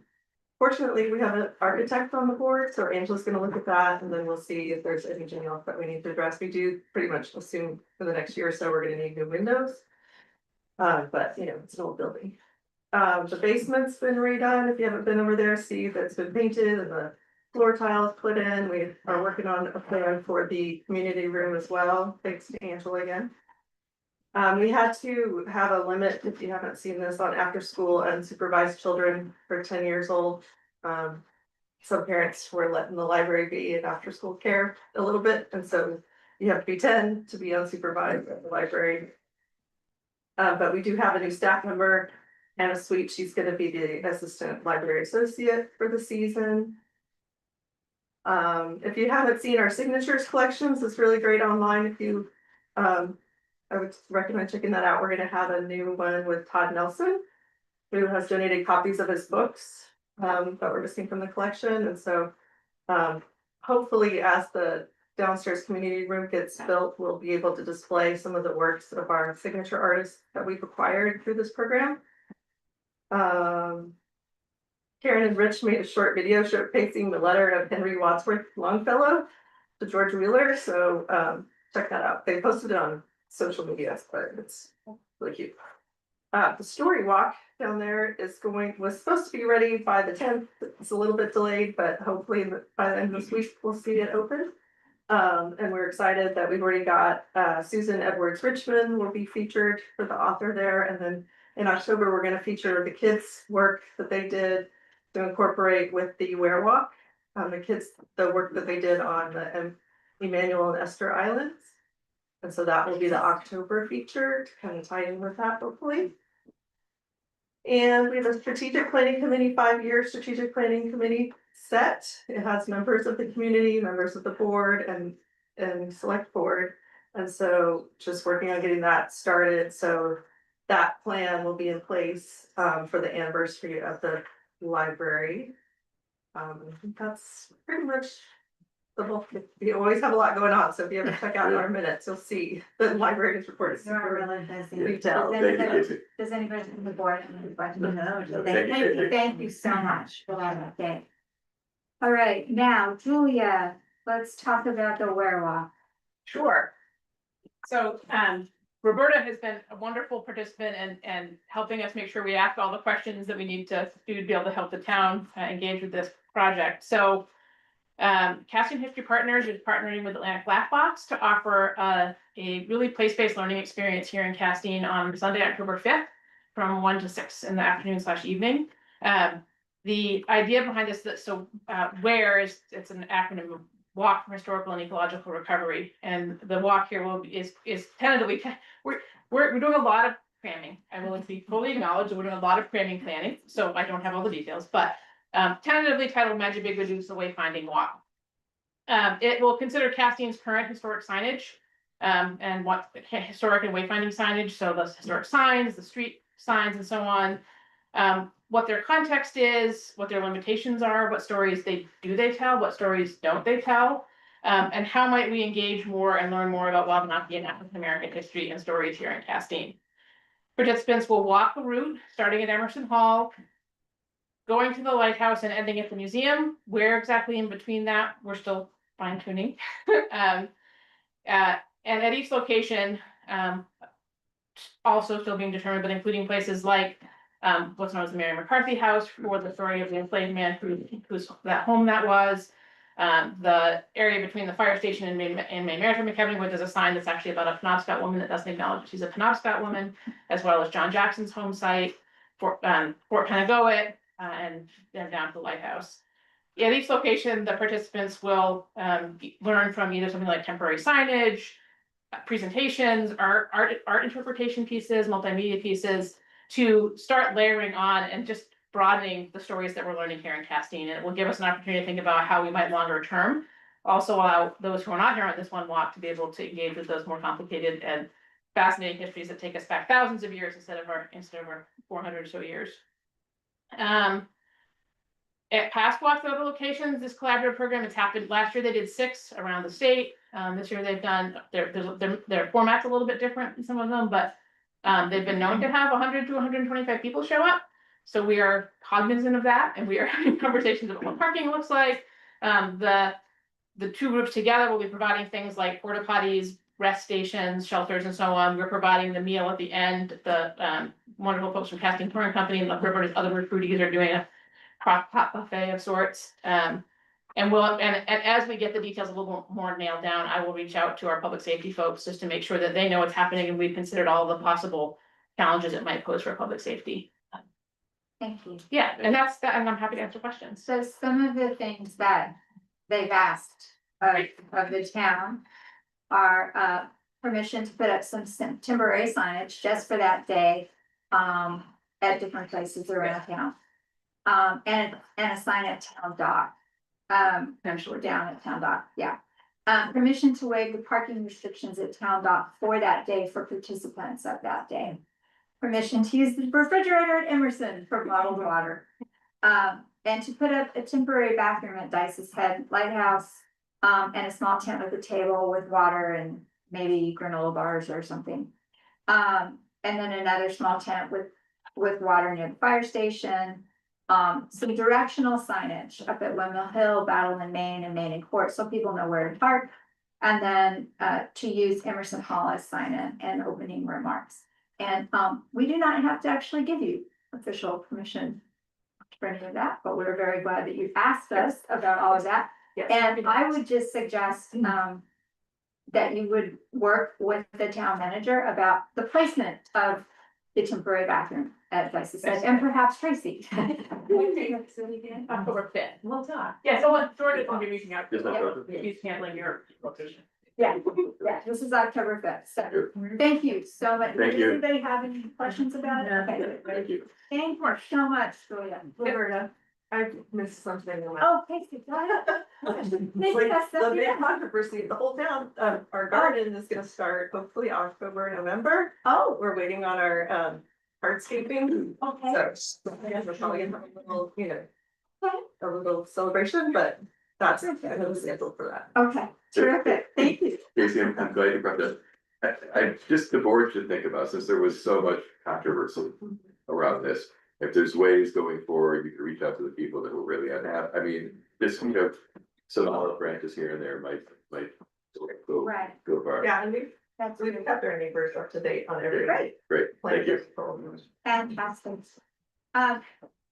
fortunately, we have an architect on the board, so Angela's gonna look at that, and then we'll see if there's anything else that we need to address. We do pretty much assume for the next year or so, we're gonna need new windows. But it's an old building. The basement's been redone. If you haven't been over there, see that's been painted and the floor tiles put in. We are working on a plan for the community room as well, thanks to Angela again. We had to have a limit, if you haven't seen this, on after school unsupervised children for 10 years old. Some parents were letting the library be in after school care a little bit, and so you have to be 10 to be unsupervised at the library. But we do have a new staff member, Anna Sweet. She's going to be the assistant library associate for the season. If you haven't seen our signatures collections, it's really great online. If you I would recommend checking that out. We're going to have a new one with Todd Nelson, who has donated copies of his books that we're missing from the collection. And so hopefully as the downstairs community room gets built, we'll be able to display some of the works of our signature artists that we've acquired through this program. Karen and Rich made a short video showcasing the letter of Henry Wadsworth Longfellow to George Wheeler. So check that out. They posted it on social media, but it's really cute. The story walk down there was supposed to be ready by the 10th. It's a little bit delayed, but hopefully by the end of this week we'll see it open. And we're excited that we've already got Susan Edwards Richmond will be featured for the author there. And then in October, we're going to feature the kids' work that they did to incorporate with the Werewalk. The work that they did on the Emmanuel and Esther Islands. And so that will be the October feature to kind of tie in with that, hopefully. And we have a strategic planning committee, 5-year strategic planning committee set. It has members of the community, members of the board, and select board. And so just working on getting that started. So that plan will be in place for the anniversary of the library. I think that's pretty much the whole. We always have a lot going on. So if you ever check out our minutes, you'll see the library's report is super detailed. Thank you, Casey. Does anybody from the board have any questions? No, Thank you so much for that update. All right, now, Julia, let's talk about the Werewalk. Sure. So, Roberta has been a wonderful participant and helping us make sure we ask all the questions that we need to do to be able to help the town engage with this project. So, Castine History Partners is partnering with Atlantic Black Box to offer a really place-based learning experience here in Castine on Sunday, October 5th from 1 to 6 in the afternoon/evening. The idea behind this, WARE it's an acronym of Walk for Historical and Ecological Recovery. And the walk here is tentatively, we're doing a lot of cramming. I will be fully acknowledged that we're doing a lot of cramming planning, so I don't have all the details, but tentatively titled Magic Big Reduce the Wayfinding Walk. It will consider Castine's current historic signage, and what historic and wayfinding signage, so the historic signs, the street signs and so on. What their context is, what their limitations are, what stories they tell, what stories don't they tell, and how might we engage more and learn more about Wabanaki and African American history and stories here in Castine. Participants will walk the route, starting at Emerson Hall, going to the lighthouse and ending at the museum. Where exactly in between that, we're still fine tuning. And at each location, also still being determined, but including places like what's known as the Mary McCarthy House for the story of the enslaved man whose that home that was. The area between the fire station and Maine Maritime Academy, where there's a sign that's actually about a Penobscot woman that doesn't acknowledge that she's a Penobscot woman, as well as John Jackson's home site, Fort Panagoet, and then down to the lighthouse. At each location, the participants will learn from either something like temporary signage, presentations, art interpretation pieces, multimedia pieces, to start layering on and just broadening the stories that we're learning here in Castine. And it will give us an opportunity to think about how we might longer term also allow those who are not here on this one walk to be able to engage with those more complicated and fascinating histories that take us back thousands of years instead of our 400 or so years. At past walks at other locations, this collaborative program has happened. Last year they did 6 around the state. This year they've done their format's a little bit different in some of them, but they've been known to have 100 to 125 people show up. So we are cognizant of that, and we are having conversations about what parking looks like. The 2 groups together will be providing things like porta potties, rest stations, shelters, and so on. We're providing the meal at the end. The wonderful folks from Castine Touring Company and other recruitees are doing a crock pot buffet of sorts. And as we get the details a little more nailed down, I will reach out to our public safety folks just to make sure that they know what's happening and we've considered all the possible challenges it might pose for public safety. Thank you. Yeah, and that's that, and I'm happy to answer questions. So some of the things that they've asked of the town are permission to put up some temporary signage just for that day at different places around town. And a sign at town dock. Potentially down at town dock, yeah. Permission to waive the parking restrictions at town dock for that day for participants of that day. Permission to use the refrigerator at Emerson for bottled water. And to put up a temporary bathroom at Dice's Head Lighthouse, and a small tent with a table with water and maybe granola bars or something. And then another small tent with water near the fire station. Some directional signage up at Windmill Hill, Battle in Maine, and Maine and Court, so people know where to park. And then to use Emerson Hall as sign-in and opening remarks. And we do not have to actually give you official permission for any of that, but we're very glad that you asked us about all of that. Yes. And I would just suggest that you would work with the town manager about the placement of the temporary bathroom at Dice's Head, and perhaps Tracy. October 5th. We'll talk. Yeah, so Jordan will be reaching out. Yes, October. He's handling your location. Yeah, this is October 5th, so thank you so much. Thank Does you. anybody have any questions about it? Okay. Thank you. Thank you so much, Julia. Roberta. I missed something on that. Oh, Casey, go ahead. It's like the big controversy, the whole town, our garden is gonna start hopefully October, November. Oh, We're waiting on our hardscaping. okay. So I guess we're probably gonna have a little, Okay. a little celebration, but that's kind of the schedule for that. Okay, terrific. Thank you. Casey, I'm glad you brought that. I just, the board should think about, since there was so much controversy around this. If there's ways going forward, you can reach out to the people that were really unhappy. I mean, just, some olive branches here and there might go Right, far. Yeah, and that's we've really kept our neighbors up to date on every. great, Great, thank you. fantastic. Alan,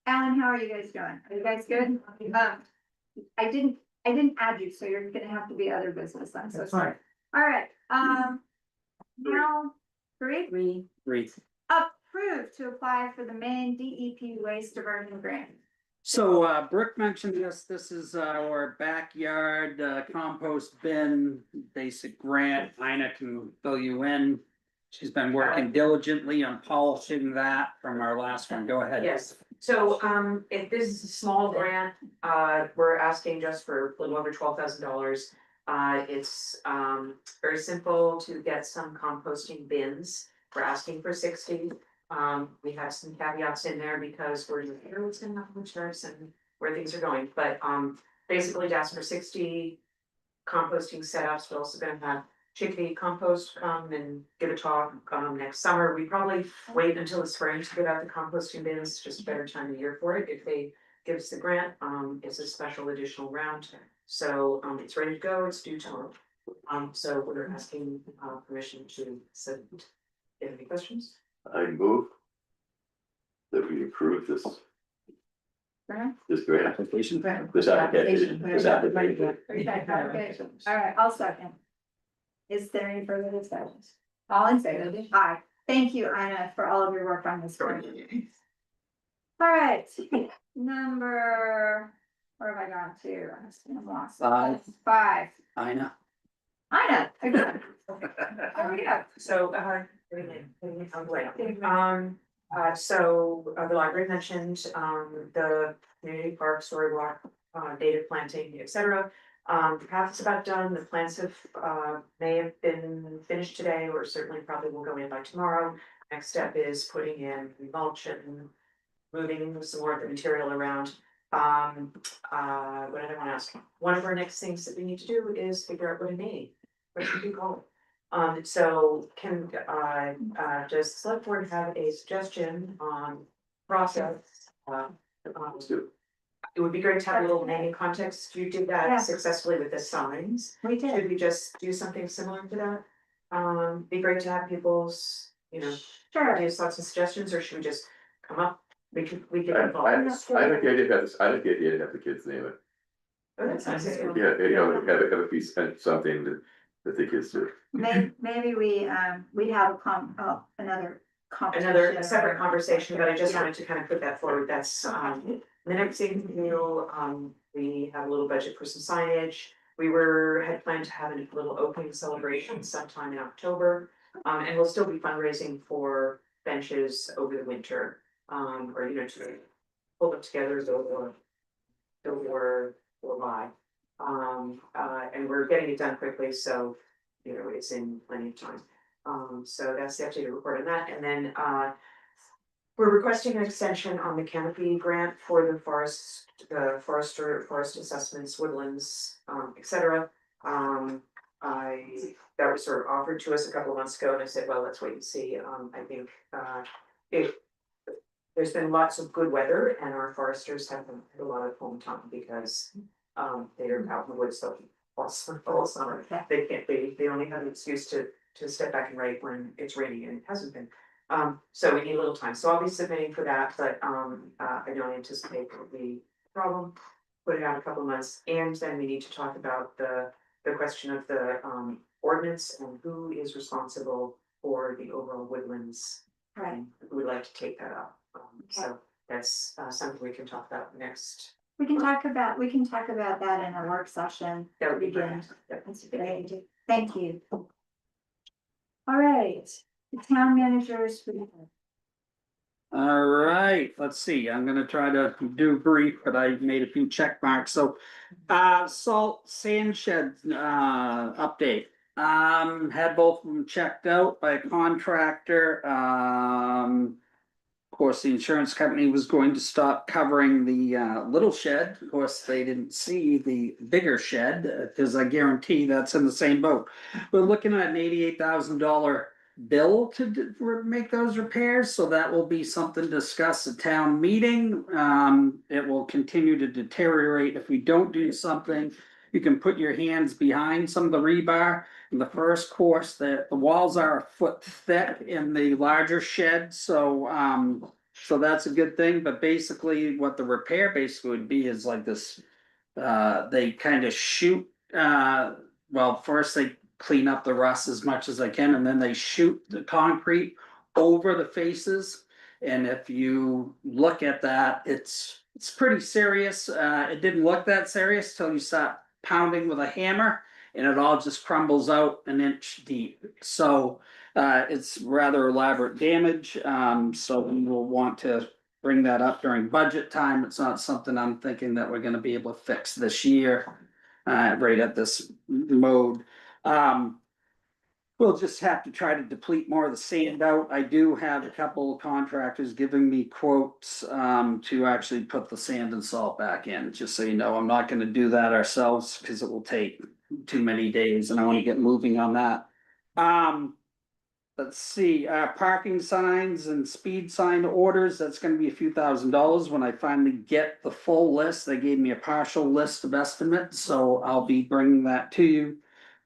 how are you guys doing? Are you guys good? I didn't add you, so you're gonna have to be other business, I'm so That's sorry. All right, now, three. Approved to apply for the main DEP waste diversion grant. So Brooke mentioned this is our backyard compost bin basic grant. Ina can fill you in. She's been working diligently on polishing that from our last one. Go ahead. Yes, so if this is a small grant, we're asking just for a little over $12,000. It's very simple to get some composting bins. We're asking for 60. We have some caveats in there because we're not sure what's gonna happen with tariffs and where things are going, but basically to ask for 60 composting setups. We're also gonna have chickadee compost come and give a talk next summer. We probably wait until the spring to get out the composting bins, just a better time of year for it. If they give us the grant, it's a special additional round. So it's ready to go, it's due tomorrow. So we're asking permission to send. Do you have any questions? I move that we approve this. Grant? This grant. Application. This application. This application. Okay, all right, I'll second. Is there any further discussions? All in favor? Aye. Thank you, Ina, for all of your work on this. All right, number, where have I gone to? I'm lost. 5. 5. Ina. Ina, again. There we go. So, so the library mentioned, the community park, storybook, native planting, etc. The path is about done, the plants have, may have been finished today, or certainly probably will go in by tomorrow. Next step is putting in mulch and moving some more of the material around. What did I want to ask? One of our next things that we need to do is figure out what a name, what should we call it? So can, does the select board have a suggestion on process? Let's do It would be great to have a little naming context. You did Yeah. that successfully with the signs. We Should did. we just do something similar to that? Be great to have people's, Sure. ideas, thoughts and suggestions, or should we just come up? We could. I like the idea to have this, I like the idea to have the kids name it. Oh, that sounds good. Yeah, have a piece, something that the kids do. Maybe we have another conversation. Another separate conversation, but I just Yeah. wanted to kind of put that forward. That's the next thing we do, we have a little budget for some signage. We had planned to have a little opening celebration sometime in October. And we'll still be fundraising for benches over the winter, or to pull them together or buy. And we're getting it done quickly, so it's in plenty of time. So that's the updated report on that, and then we're requesting an extension on the canopy grant for the forest assessments, woodlands, etc. That was sort of offered to us a couple of months ago, and I said, well, let's wait and see. I think there's been lots of good weather, and our foresters have had a lot of home time because they are out in the woods all summer. They only have an excuse to step back and write when it's raining, and it hasn't been. So we need a little time, so I'll be submitting for that, but I don't anticipate it will be a problem. Put it out a couple of months, and then we need to talk about the question of the ordinance and who is responsible for the overall woodlands. Right. Who would like to take that up? So that's something we can talk about next. We can talk about that in a work session. That would be great. Again. Yep. That's a good idea. Thank you. All right, the town managers. All right, let's see. I'm gonna try to do brief, but I made a few check marks. So, salt sand shed, update. Had both of them checked out by a contractor. Of course, the insurance company was going to stop covering the little shed. Of course, they didn't see the bigger shed, because I guarantee that's in the same boat. We're looking at an $88,000 bill to make those repairs, so that will be something discussed at town meeting. It will continue to deteriorate if we don't do something. You can put your hands behind some of the rebar. In the first course, the walls are a foot thick in the larger shed, so that's a good thing. But basically, what the repair would be is like this. They kind of shoot. Well, first they clean up the rust as much as they can, and then they shoot the concrete over the faces. And if you look at that, it's pretty serious. It didn't look that serious till you start pounding with a hammer, and it all just crumbles out an inch deep. So It's rather elaborate damage, so we will want to bring that up during budget time. It's not something I'm thinking that we're gonna be able to fix this year, right at this mode. We'll just have to try to deplete more of the sand out. I do have a couple of contractors giving me quotes to actually put the sand and salt back in. Just so you know, I'm not gonna do that ourselves because it will take too many days and I want to get moving on that. Let's see, parking signs and speed sign orders, that's gonna be a few $1,000s when I finally get the full list. They gave me a partial list of estimates, so I'll be bringing that to you.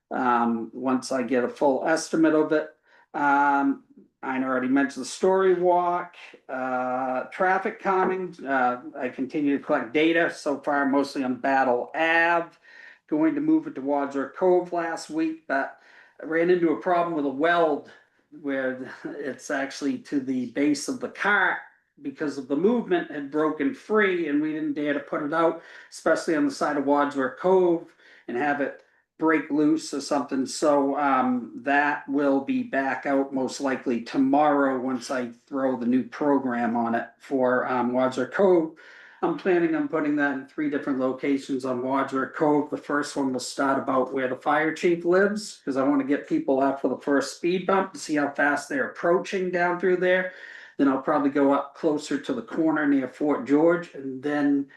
Once I get a full estimate of it. I already mentioned the story walk, traffic calming, I continue to collect data, so far mostly on Battle Ave. Going to move it to Wadsworth Cove last week, but I ran into a problem with a weld where it's actually to the base of the cart because of the movement had broken free and we didn't dare to put it out, especially on the side of Wadsworth Cove and have it break loose or something. So that will be back out most likely tomorrow once I throw the new program on it for Wadsworth Cove. I'm planning on putting that in 3 different locations on Wadsworth Cove. The first one will start about where the fire chief lives, because I want to get people after the first speed bump to see how fast they're approaching down through there. Then I'll probably go up closer to the corner near Fort George, and then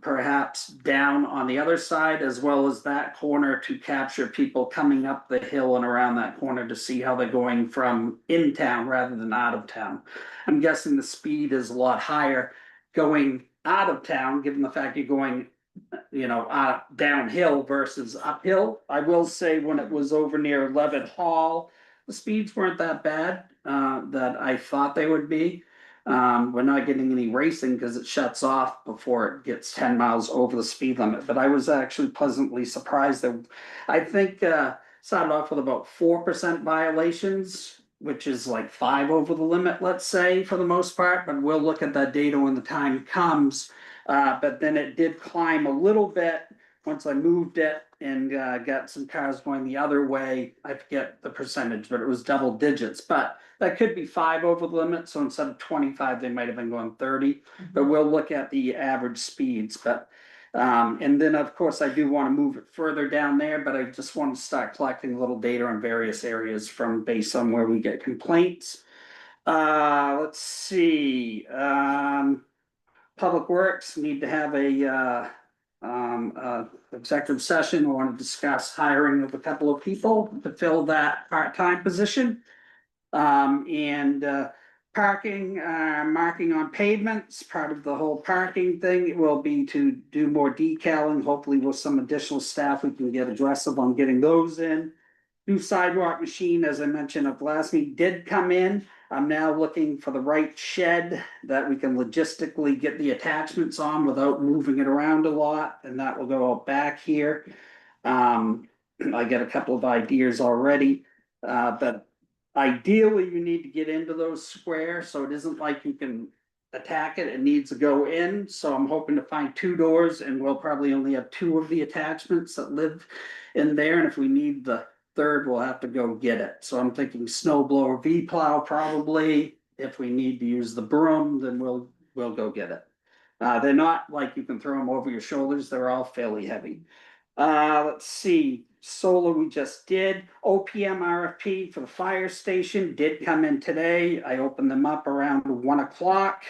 perhaps down on the other side, as well as that corner to capture people coming up the hill and around that corner to see how they're going from in town rather than out of town. I'm guessing the speed is a lot higher going out of town, given the fact you're going, downhill versus uphill. I will say when it was over near Levitt Hall, the speeds weren't that bad, that I thought they would be. We're not getting any racing because it shuts off before it gets 10 miles over the speed limit, but I was actually pleasantly surprised that I think, started off with about 4% violations, which is like 5 over the limit, let's say, for the most part, but we'll look at that data when the time comes. But then it did climb a little bit once I moved it and got some cars going the other way. I forget the percentage, but it was double digits, but that could be 5 over the limit. So instead of 25, they might have been going 30, but we'll look at the average speeds. But and then of course I do want to move it further down there, but I just want to start collecting a little data on various areas from based on where we get complaints. Let's see, Public Works need to have a executive session. We want to discuss hiring of a couple of people to fill that part-time position. And parking, marking on pavements, part of the whole parking thing will be to do more decaling, hopefully with some additional staff, we can get aggressive on getting those in. New sidewalk machine, as I mentioned at the last meeting, did come in. I'm now looking for the right shed that we can logistically get the attachments on without moving it around a lot, and that will go out back here. I get a couple of ideas already, but ideally, you need to get into those squares, so it isn't like you can attack it, it needs to go in, so I'm hoping to find 2 doors, and we'll probably only have 2 of the attachments that live in there, and if we need the 3rd, we'll have to go get it. So I'm thinking snow blower V-plow probably, if we need to use the broom, then we'll go get it. They're not like you can throw them over your shoulders, they're all fairly heavy. Let's see, solar we just did, OPM RFP for the fire station did come in today. I opened them up around 1 o'clock.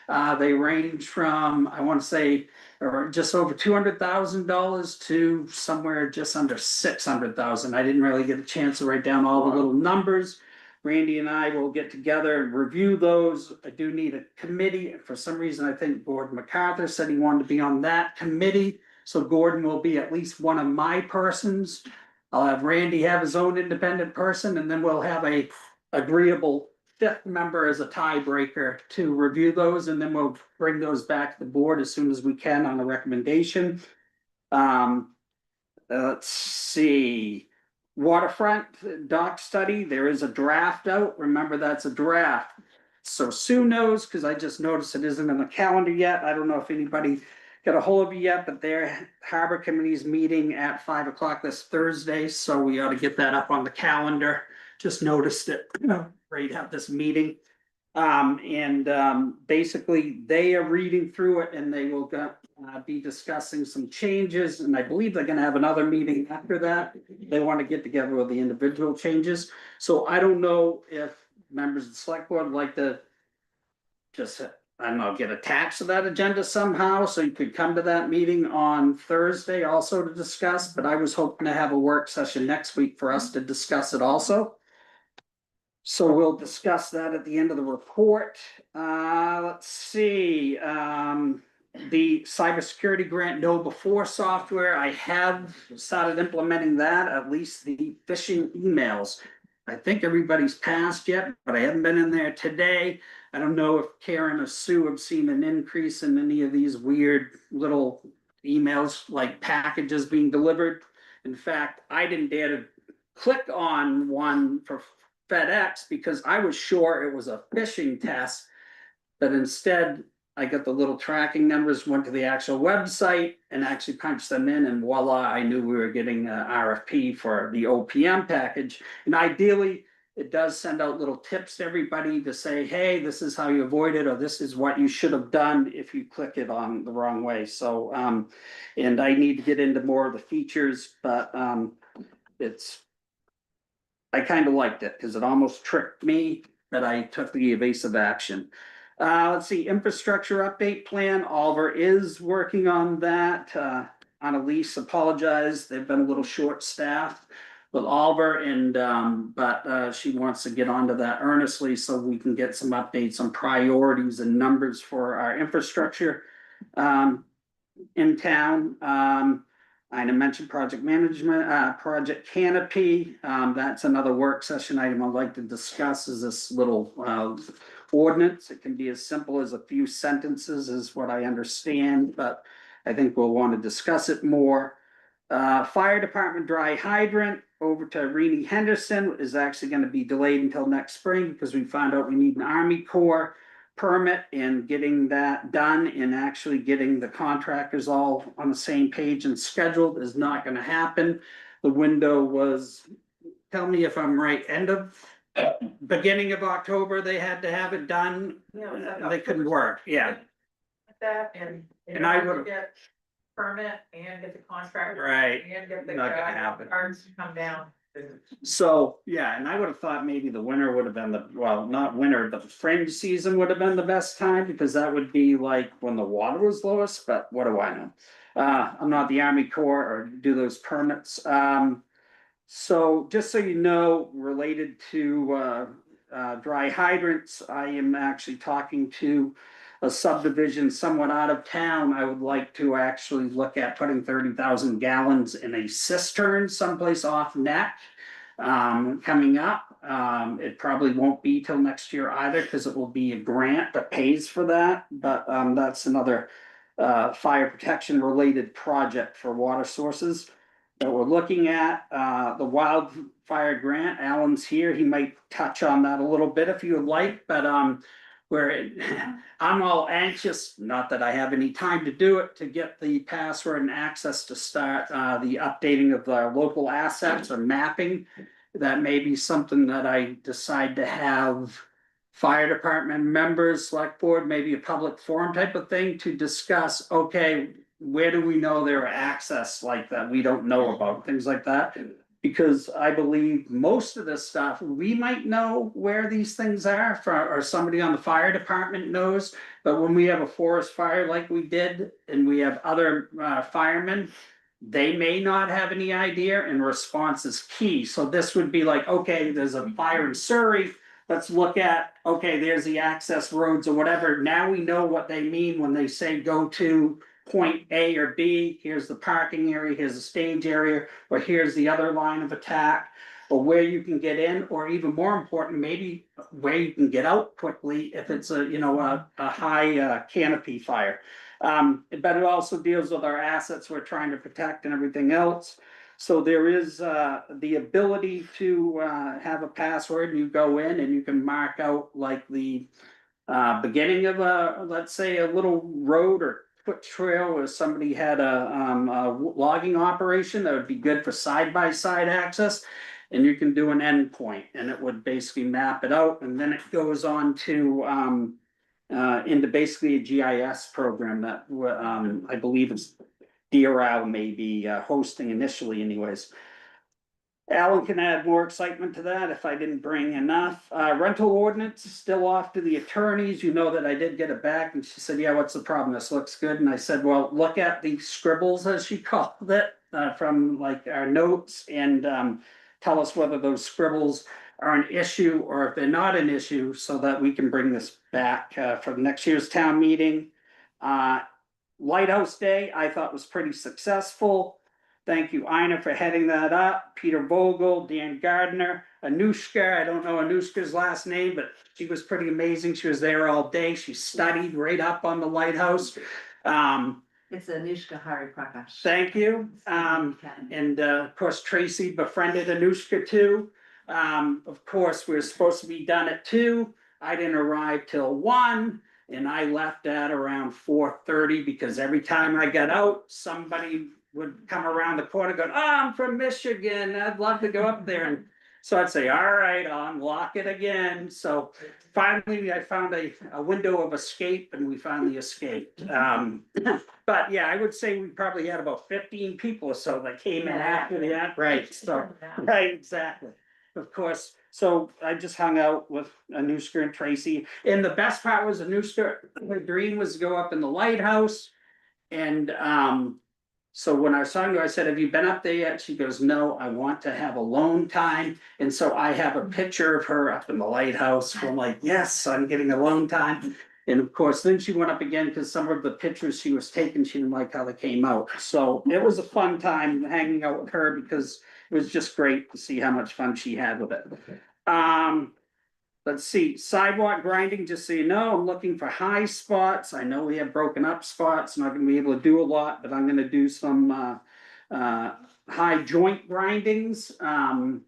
They range from, I want to say, or just over $200,000 to somewhere just under 600,000. I didn't really get a chance to write down all the little numbers. Randy and I will get together and review those. I do need a committee. For some reason, I think Gordon MacArthur said he wanted to be on that committee. So Gordon will be at least one of my persons. I'll have Randy have his own independent person, and then we'll have a agreeable 5th member as a tiebreaker to review those, and then we'll bring those back to the board as soon as we can on a recommendation. Let's see. Waterfront dock study, there is a draft out. Remember, that's a draft. So Sue knows, because I just noticed it isn't in the calendar yet. I don't know if anybody got a hold of you yet, but their harbor committee's meeting at 5 o'clock this Thursday, so we ought to get that up on the calendar just noticed it right at this meeting. Basically, they are reading through it and they will be discussing some changes, and I believe they're gonna have another meeting after that. They want to get together with the individual changes, so I don't know if members of the select board would like to just, I don't know, get attached to that agenda somehow, so you could come to that meeting on Thursday also to discuss, but I was hoping to have a work session next week for us to discuss it also. So we'll discuss that at the end of the report. Let's see, the cybersecurity grant Know Before software, I have started implementing that, at least the phishing emails. I think everybody's passed yet, but I haven't been in there today. I don't know if Karen or Sue have seen an increase in any of these weird little emails, like packages being delivered. In fact, I didn't dare to click on one for FedEx because I was sure it was a phishing test, but instead I got the little tracking numbers, went to the actual website and actually punched them in, and voila, I knew we were getting an RFP for the OPM package. And ideally, it does send out little tips to everybody to say, hey, this is how you avoid it, or this is what you should have done if you click it on the wrong way. So, and I need to get into more of the features, but I kind of liked it because it almost tricked me, but I took the evasive action. Let's see, infrastructure update plan. Oliver is working on that. Annalise apologized. They've been a little short staffed with Oliver, and but she wants to get onto that earnestly so we can get some updates on priorities and numbers for our infrastructure in town. I mentioned project management, project canopy. That's another work session item I'd like to discuss, is this little ordinance. It can be as simple as a few sentences is what I understand, but I think we'll want to discuss it more. Fire department dry hydrant over to Renee Henderson is actually going to be delayed until next spring because we found out we need an Army Corps permit, and getting that done and actually getting the contractors all on the same page and scheduled is not going to happen. The window was, tell me if I'm right, beginning of October, they had to have it done. Yeah, They couldn't work, yeah. That and. And I would- Get permit and get the contract. Right. And get the Not gonna happen. cards to come down. So, yeah, and I would have thought maybe the winter would have been well, not winter, the fringe season would have been the best time, because that would be like when the water was lowest, but what do I know? I'm not the Army Corps or do those permits. So just so you know, related to dry hydrants, I am actually talking to a subdivision somewhat out of town. I would like to actually look at putting 30,000 gallons in a cistern someplace off neck coming up. It probably won't be till next year either, because it will be a grant that pays for that, but that's another fire protection related project for water sources that we're looking at. The wildfire grant, Alan's here, he might touch on that a little bit if you would like, but I'm all anxious, not that I have any time to do it, to get the password and access to start the updating of the local assets or mapping. That may be something that I decide to have fire department members, select board, maybe a public forum type of thing to discuss, okay, where do we know there are access like that we don't know about, things like that. Because I believe most of this stuff, we might know where these things are, or somebody on the fire department knows. But when we have a forest fire like we did, and we have other firemen, they may not have any idea, and response is key. So this would be like, okay, there's a fire in Surrey. Let's look at, okay, there's the access roads or whatever. Now we know what they mean when they say go to point A or B, here's the parking area, here's the stage area, or here's the other line of attack, or where you can get in, or even more important, maybe where you can get out quickly if it's a high canopy fire. But it also deals with our assets we're trying to protect and everything else. So there is the ability to have a password, and you go in and you can mark out like the beginning of let's say a little road or foot trail where somebody had a logging operation that would be good for side-by-side access. and you can do an endpoint, and it would basically map it out, and then it goes on to into basically a GIS program that I believe is DRL may be hosting initially anyways. Alan can add more excitement to that if I didn't bring enough. Rental ordinance is still off to the attorneys. You know that I did get it back, and she said, yeah, what's the problem? This looks good. And I said, well, look at the scribbles, as she called it, from like our notes, and tell us whether those scribbles are an issue or if they're not an issue, so that we can bring this back for the next year's town meeting. Lighthouse Day, I thought was pretty successful. Thank you, Ina, for heading that up. Peter Vogel, Dan Gardner, Anushka. I don't know Anushka's last name, but she was pretty amazing. She was there all day. She studied right up on the lighthouse. It's Anushka Hari Prakash. Thank you. And of course, Tracy befriended Anushka too. Of course, we were supposed to be done at 2. I didn't arrive till 1. And I left at around 4:30 because every time I got out, somebody would come around the corner going, oh, I'm from Michigan, I'd love to go up there. And so I'd say, all right, I'll unlock it again. So finally, I found a window of escape, and we finally escaped. But yeah, I would say we probably had about 15 people or so that came in after that. Right, so, right, exactly. Of course, so I just hung out with Anushka and Tracy. And the best part was Anushka, her dream was to go up in the lighthouse. And so when I was talking to her, I said, have you been up there yet? She goes, no, I want to have alone time. And so I have a picture of her up in the lighthouse. So I'm like, yes, I'm getting alone time. And of course, then she went up again because some of the pictures she was taking, she didn't like how they came out. So it was a fun time hanging out with her because it was just great to see how much fun she had with it. Let's see, sidewalk grinding, just so you know, I'm looking for high spots. I know we have broken up spots, not gonna be able to do a lot, but I'm gonna do some high joint grindings. I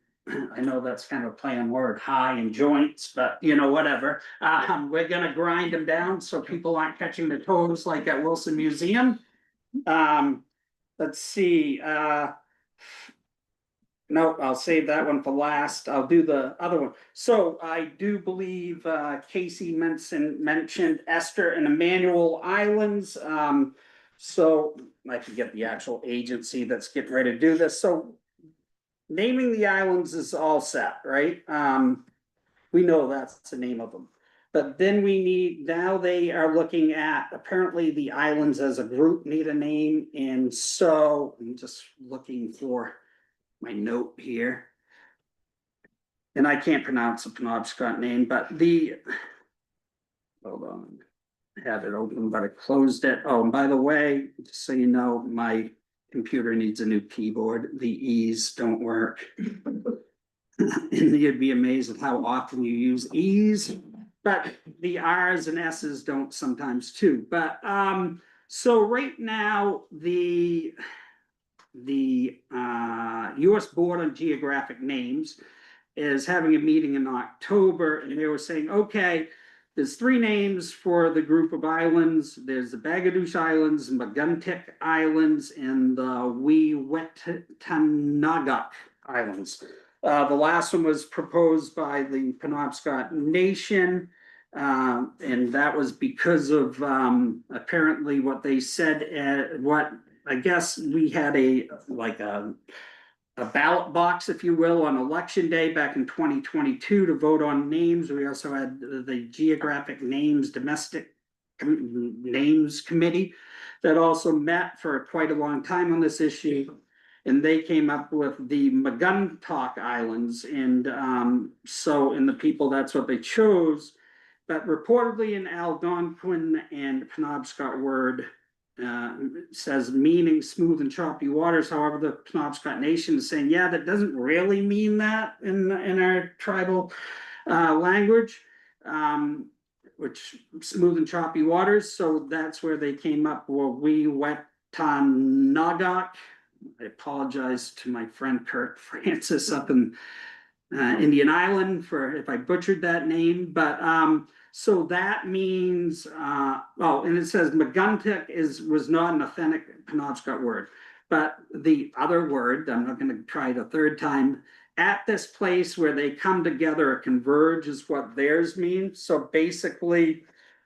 know that's kind of a play on word, high and joints, but you know, whatever. We're gonna grind them down so people aren't catching their toes like at Wilson Museum. Let's see, no, I'll save that one for last. I'll do the other one. So I do believe Casey mentioned Esther and Emmanuel Islands. So I forget the actual agency that's getting ready to do this. So naming the islands is all set, right? We know that's the name of them. But then we need, now they are looking at, apparently the islands as a group need a name. And so I'm just looking for my note here. And I can't pronounce the Penobscot name, but hold on, I had it open, but I closed it. Oh, and by the way, just so you know, my computer needs a new keyboard. The E's don't work. And you'd be amazed at how often you use E's, but the R's and S's don't sometimes too. But so right now, the US Board on Geographic Names is having a meeting in October, and they were saying, okay, there's 3 names for the group of islands. There's the Bagadouche Islands, Maguntic Islands, and the Wewet'en-Nugget Islands. The last one was proposed by the Penobscot Nation. And that was because of apparently what they said, what I guess we had a ballot box, if you will, on election day back in 2022 to vote on names. We also had the Geographic Names Domestic Names Committee that also met for quite a long time on this issue. And they came up with the Maguntauk Islands. And so in the people, that's what they chose. But reportedly in Algonquin and Penobscot word, says meaning smooth and choppy waters. However, the Penobscot Nation is saying, yeah, that doesn't really mean that in our tribal language, which smooth and choppy waters. So that's where they came up with Wewet'en-Nugget. I apologize to my friend Kurt Francis up in Indian Island for if I butchered that name, but so that means, oh, and it says Maguntic was not an authentic Penobscot word, but the other word, I'm not going to try it a third time, at this place where they come together or converge is what theirs means. So basically,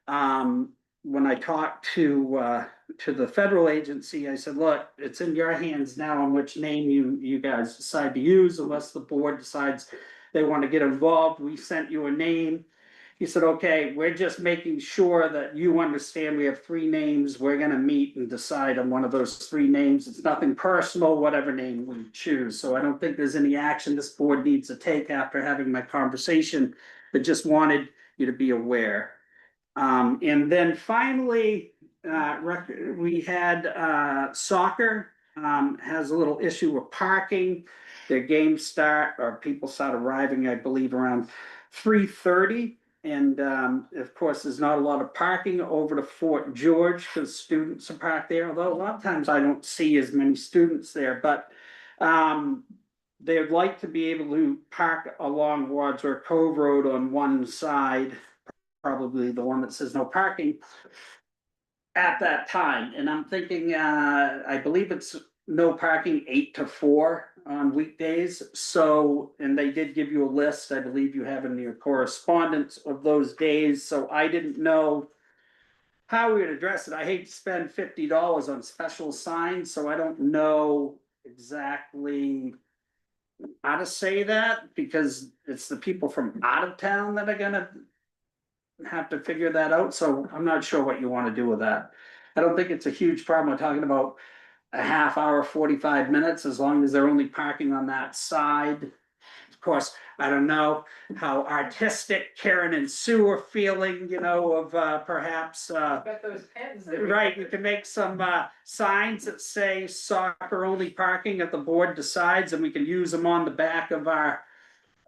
when I talked to the federal agency, I said, look, it's in your hands now on which name you guys decide to use, unless the board decides they want to get involved. We sent you a name. He said, okay, we're just making sure that you understand we have three names. We're gonna meet and decide on one of those three names. It's nothing personal, whatever name we choose. So I don't think there's any action this board needs to take after having my conversation, but just wanted you to be aware. And then finally, we had soccer has a little issue with parking. Their games start, or people start arriving, I believe, around 3:30. And of course, there's not a lot of parking over to Fort George because students are parked there, although a lot of times I don't see as many students there, but they'd like to be able to park along Wadsworth Cove Road on one side, probably the one that says no parking at that time. And I'm thinking, I believe it's no parking 8 to 4 on weekdays. So, and they did give you a list, I believe you have in your correspondence of those days. So I didn't know how we would address it. I hate to spend $50 on special signs, so I don't know exactly how to say that, because it's the people from out of town that are gonna have to figure that out. So I'm not sure what you want to do with that. I don't think it's a huge problem. We're talking about a half hour, 45 minutes, as long as they're only parking on that side. Of course, I don't know how artistic Karen and Sue are feeling, you know, of perhaps Got those pens. right, you can make some signs that say soccer only parking at the board decides, and we can use them on the back of our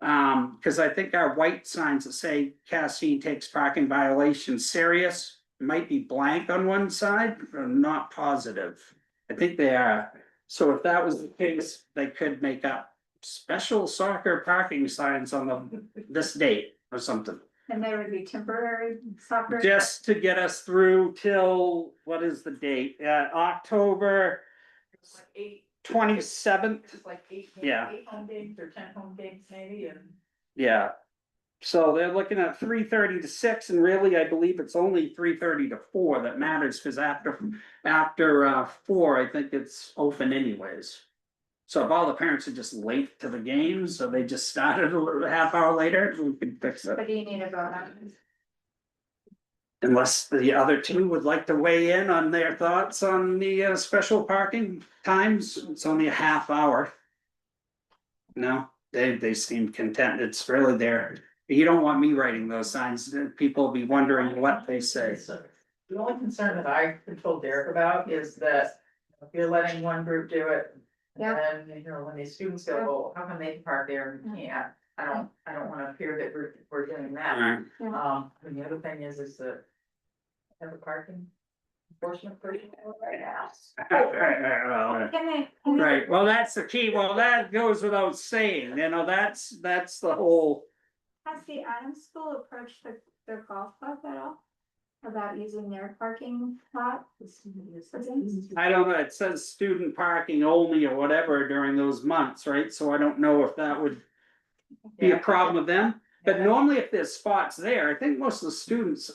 because I think our white signs that say Castine takes parking violations serious might be blank on one side, I'm not positive. I think they are. So if that was the case, they could make up special soccer parking signs on this date or something. And there would be temporary soccer. Just to get us through till, what is the date? October It's like 8, 27th. it's like 8, Yeah. 8 home games or 10 home games maybe, and. Yeah. So they're looking at 3:30 to 6, and really, I believe it's only 3:30 to 4 that matters, because after 4, I think it's open anyways. So if all the parents are just late to the game, so they just started a half hour later, we could fix it. But do you need a vote on this? Unless the other two would like to weigh in on their thoughts on the special parking times, it's only a half hour. No, they seem content, it's really there. You don't want me writing those signs, people will be wondering what they say. The only concern that I told Derek about is that if you're letting one group do it. Yeah. And you know, when these students go, well, how come they can park there and we can't? I don't wanna appear that we're doing that. Alright, And the other thing is that. Have a parking enforcement person right now. right, well, that's the key, well, that goes without saying, you know, that's the whole. Has the Adams School approached the golf club at all? About using their parking lot? I don't know, it says student parking only or whatever during those months, right? So I don't know if that would be a problem with them. But normally if there's spots there, I think most of the students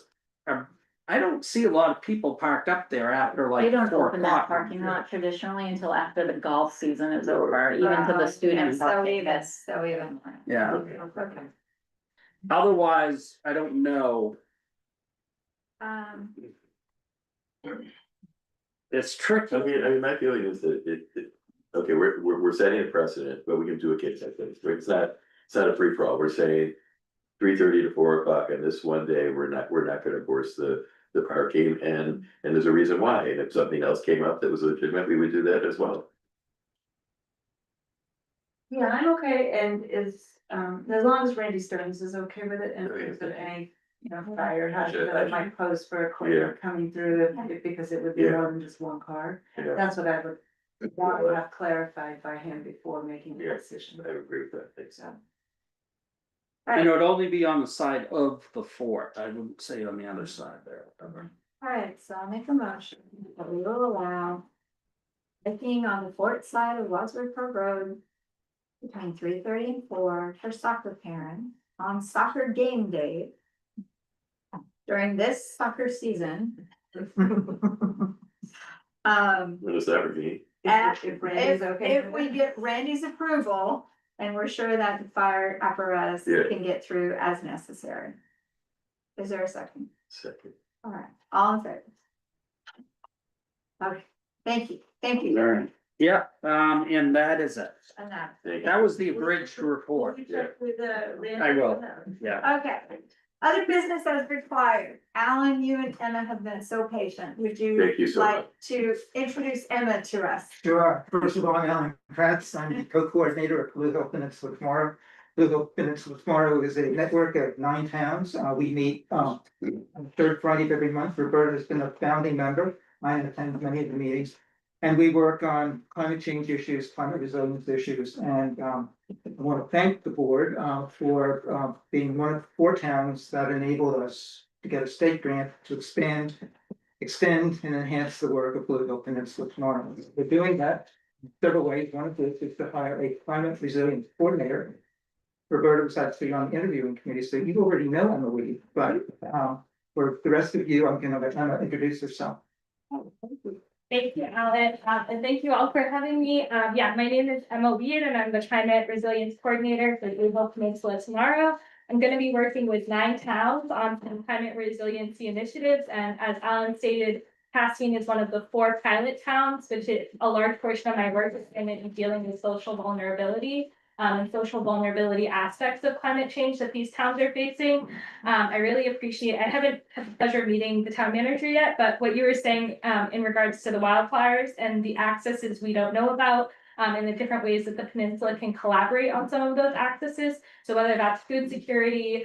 are, I don't see a lot of people parked up there after like They don't 4 open that o'clock. parking lot traditionally until after the golf season is over, even to the students. So even. Yeah, Okay. otherwise, I don't know. It's tricky. I mean, my feeling is that okay, we're setting a precedent, but we can do a case like this, right? It's not a free for all, we're saying 3:30 to 4 o'clock, and this one day, we're not gonna enforce the parking, and there's a reason why, and if something else came up that was legitimate, we would do that as well. Yeah, I'm okay, and as long as Randy Stearns is okay with it, and if there's any, fire hazard that it might pose for a car coming through, because it would be more than just one car. Yeah, That's what I would want to have clarified by him before making the decision. I agree with that, thanks. And it would only be on the side of the fort, I wouldn't say on the other side there. Alright, so I'll make a motion that we will allow. Hiking on the fort side of Wadsworth Cove Road. between 3:30 and 4 for soccer parents on soccer game day during this soccer season. What does that mean? If we get Randy's approval, and we're sure that the fire apparatus Yeah. can get through as necessary. Is there a second? Second. All right, all in favor? Okay, thank you, thank you. All right. Yeah, and that is it. And that, Thank you. That was the abridged report. I will. Yeah. okay. Other business as required. Alan, you and Emma have been so patient. Would you Thank you so much. like to introduce Emma to us? Sure. First of all, I'm Alan Kratz. I'm the co-coordinator of Blue Hill Peninsula Tomorrow. Blue Hill Peninsula Tomorrow is a network of 9 towns. We meet on the third Friday of every month. Roberta has been a founding member. I attend many of the meetings. And we work on climate change issues, climate resilience issues, and I want to thank the board for being one of 4 towns that enabled us to get a state grant to extend and enhance the work of Blue Hill Peninsula Tomorrow. We're doing that in several ways. One of which is to hire a climate resilience coordinator. Roberta was actually on the interviewing committee, so you already know Emily, but for the rest of you, I'm gonna let Emma introduce herself. Thank you, Alan, and thank you all for having me. Yeah, my name is Emma Weed, and I'm the Climate Resilience Coordinator for Blue Hill Peninsula Tomorrow. I'm going to be working with 9 towns on some climate resiliency initiatives, and as Alan stated, Castine is one of the 4 pilot towns, which is a large portion of my work is going to be dealing with social vulnerability. And social vulnerability aspects of climate change that these towns are facing. I really appreciate, I haven't had the pleasure of meeting the town manager yet, but what you were saying in regards to the wildfires and the accesses we don't know about, and the different ways that the peninsula can collaborate on some of those accesses. So whether that's food security,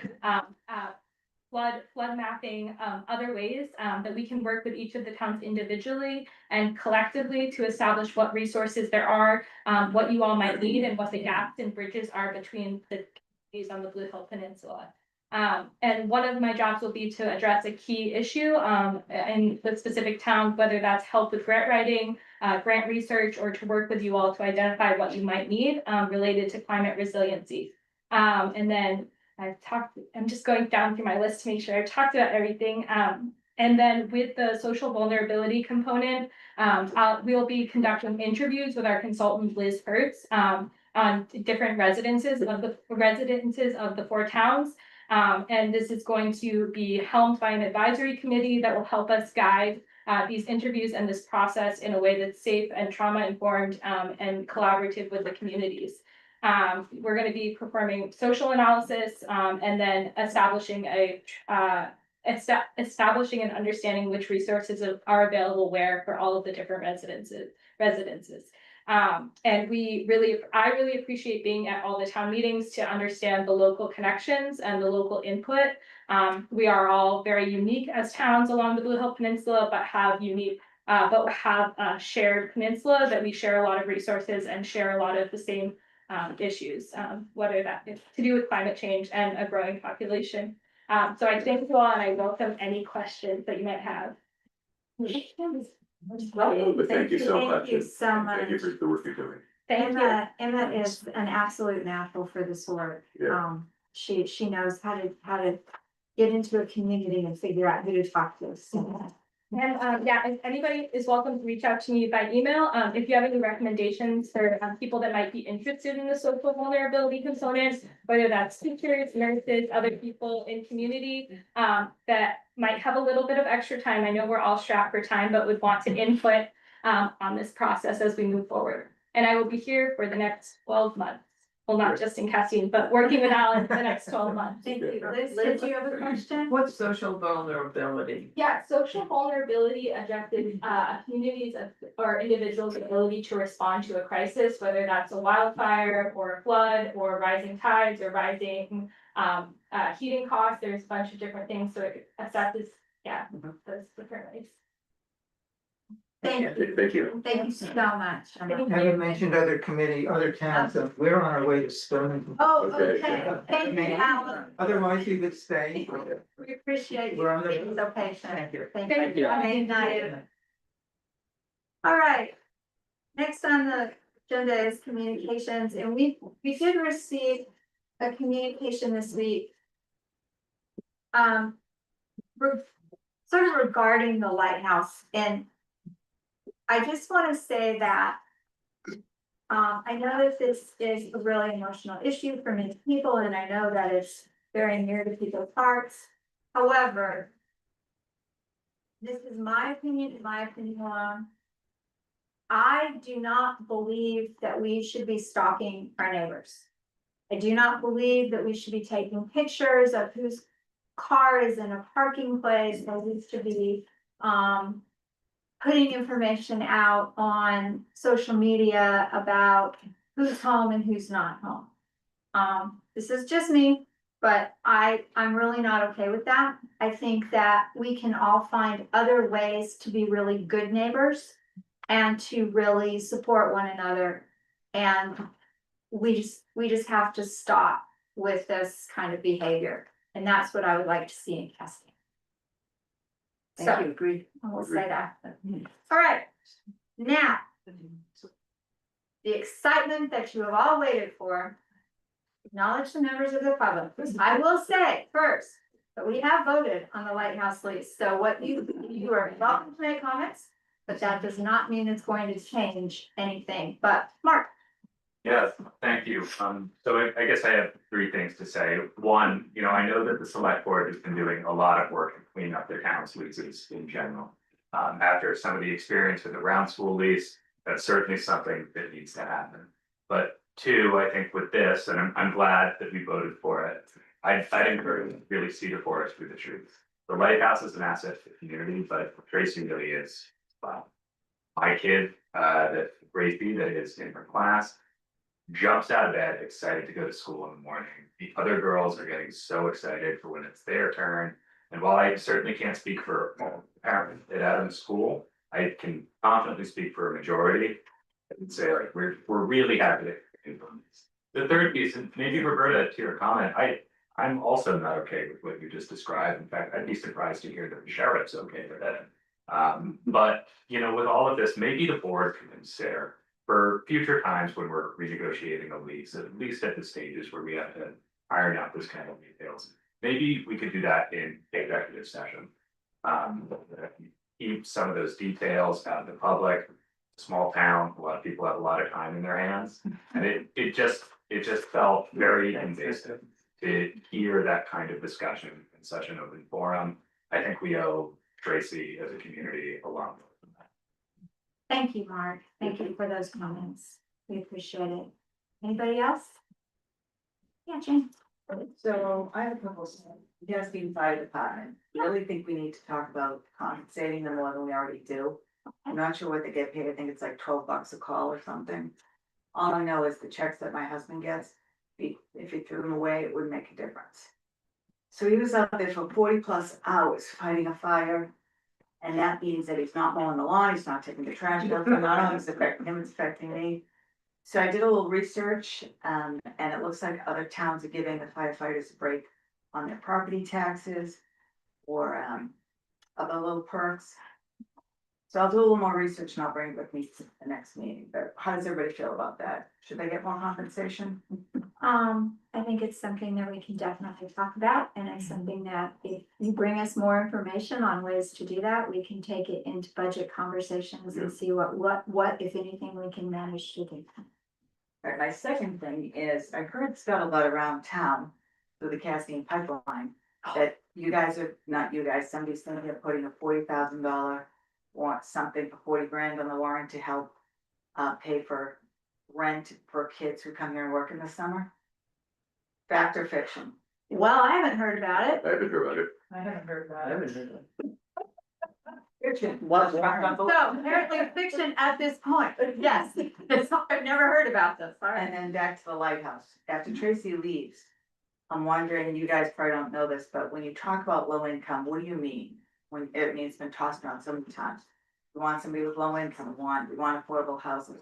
flood mapping, other ways that we can work with each of the towns individually and collectively to establish what resources there are, what you all might need, and what the gaps and bridges are between the communities on the Blue Hill Peninsula. And one of my jobs will be to address a key issue in the specific town, whether that's help with grant writing, grant research, or to work with you all to identify what you might need related to climate resiliency. And then I'm just going down through my list to make sure I've talked about everything. And then with the social vulnerability component, we'll be conducting interviews with our consultant Liz Hertz on different residences of the 4 towns. And this is going to be helmed by an advisory committee that will help us guide these interviews and this process in a way that's safe and trauma informed and collaborative with the communities. We're going to be performing social analysis and then establishing and understanding which resources are available where for all of the different residences. And I really appreciate being at all the town meetings to understand the local connections and the local input. We are all very unique as towns along the Blue Hill Peninsula, but have a shared peninsula that we share a lot of resources and share a lot of the same issues, whether that is to do with climate change and a growing population. So I thank you all and I welcome any questions that you might have. But thank you so much. Thank you so much. Thank you for the work you're doing. Thank you. Emma is an absolute natural for this work. Yeah. She knows how to get into a community and figure out who to talk to. So. And yeah, if anybody is welcome to reach out to me by email. If you have any recommendations for people that might be interested in the social vulnerability components, whether that's teachers, nurses, other people in community that might have a little bit of extra time. I know we're all strapped for time, but would want to input on this process as we move forward. And I will be here for the next 12 months. Well, not just in Castine, but working with Alan for the next 12 months. Thank you. Liz, do you have a question? What's social vulnerability? Yeah, social vulnerability addresses communities or individuals' ability to respond to a crisis, whether that's a wildfire or a flood or rising tides or rising heating costs. There's a bunch of different things, so it assesses, those different ways. Thank you. Thank you. Thank you so much. Thank Haven't mentioned other towns, and we're on our way to Stonington. Oh, Okay. okay. Thank you, Alan. Otherwise, we would stay. We appreciate you We're on the- being so patient. Thank you. Thank you. you. Good night. All right. Next on the agenda is communications, and we did receive a communication this week. Sort of regarding the lighthouse, and I just want to say that I know that this is a really emotional issue for many people, and I know that it's very near to people's hearts. However, this is my opinion alone. I do not believe that we should be stalking our neighbors. I do not believe that we should be taking pictures of whose car is in a parking place. There needs to be putting information out on social media about who's home and who's not home. This is just me, but I'm really not okay with that. I think that we can all find other ways to be really good neighbors and to really support one another. And we just have to stop with this kind of behavior. And that's what I would like to see in Castine. Thank you, agreed. I will say that. All right, now, the excitement that you have all waited for. Acknowledge the members of the public. I will say first, that we have voted on the lighthouse lease. So what you are welcome to make comments, but that does not mean it's going to change anything. But Mark. Yes, thank you. So I guess I have three things to say. One, I know that the select board has been doing a lot of work to clean up the town's leases in general. After some of the experience with the round school lease, that's certainly something that needs to happen. But two, I think with this, and I'm glad that we voted for it, I'd encourage you to really see the forest through the trees. The lighthouse is an asset to the community, but Tracy really is. Wow. My kid, that Gracie, that is in her class, jumps out of bed, excited to go to school in the morning. The other girls are getting so excited for when it's their turn. And while I certainly can't speak for all parents at Adams School, I can confidently speak for a majority. I would say like we're really happy to implement this. The third piece, and maybe Roberta, to your comment, I'm also not okay with what you just described. In fact, I'd be surprised to hear that the sheriff's okay with it. But with all of this, maybe the board can consider for future times when we're renegotiating a lease, at least at the stages where we have to iron out this kind of details. Maybe we could do that in executive session. Keep some of those details out of the public. Small town, a lot of people have a lot of time in their hands, and it just felt very invasive to hear that kind of discussion in such an open forum. I think we owe Tracy as a community a lot more than that. Thank you, Mark. Thank you for those comments. We appreciate it. Anybody else? Yeah, Jane. So I have a couple of Castine Fire Department. I really think we need to talk about compensating them more than we already do. I'm not sure what they get paid. I think it's like $12 a call or something. All I know is the checks that my husband gets, if he threw them away, it wouldn't make a difference. So he was out there for 40+ hours fighting a fire. And that means that he's not mowing the lawn, he's not taking the trash out, so not only is it affecting him, it's affecting me. So I did a little research, and it looks like other towns are giving the firefighters a break on their property taxes or other little perks. So I'll do a little more research and I'll bring it with me to the next meeting, but how does everybody feel about that? Should they get more compensation? I think it's something that we can definitely talk about, and it's something that if you bring us more information on ways to do that, we can take it into budget conversations and see what, if anything, we can manage to do. All right, my second thing is, I've heard scuttlebutt around town through the Castine pipeline, that you guys are, not you guys, somebody's thinking of putting a $40,000 want something for 40 grand on the warrant to help pay for rent for kids who come here and work in the summer. Fact or fiction? Well, I haven't heard about it. I haven't heard about it. I haven't heard about it. Fiction. So apparently fiction at this point, yes, I've never heard about this, all right. And then back to the lighthouse. After Tracy leaves, I'm wondering, you guys probably don't know this, but when you talk about low income, what do you mean? When it means it's been tossed around so many times. We want somebody with low income, we want affordable housing.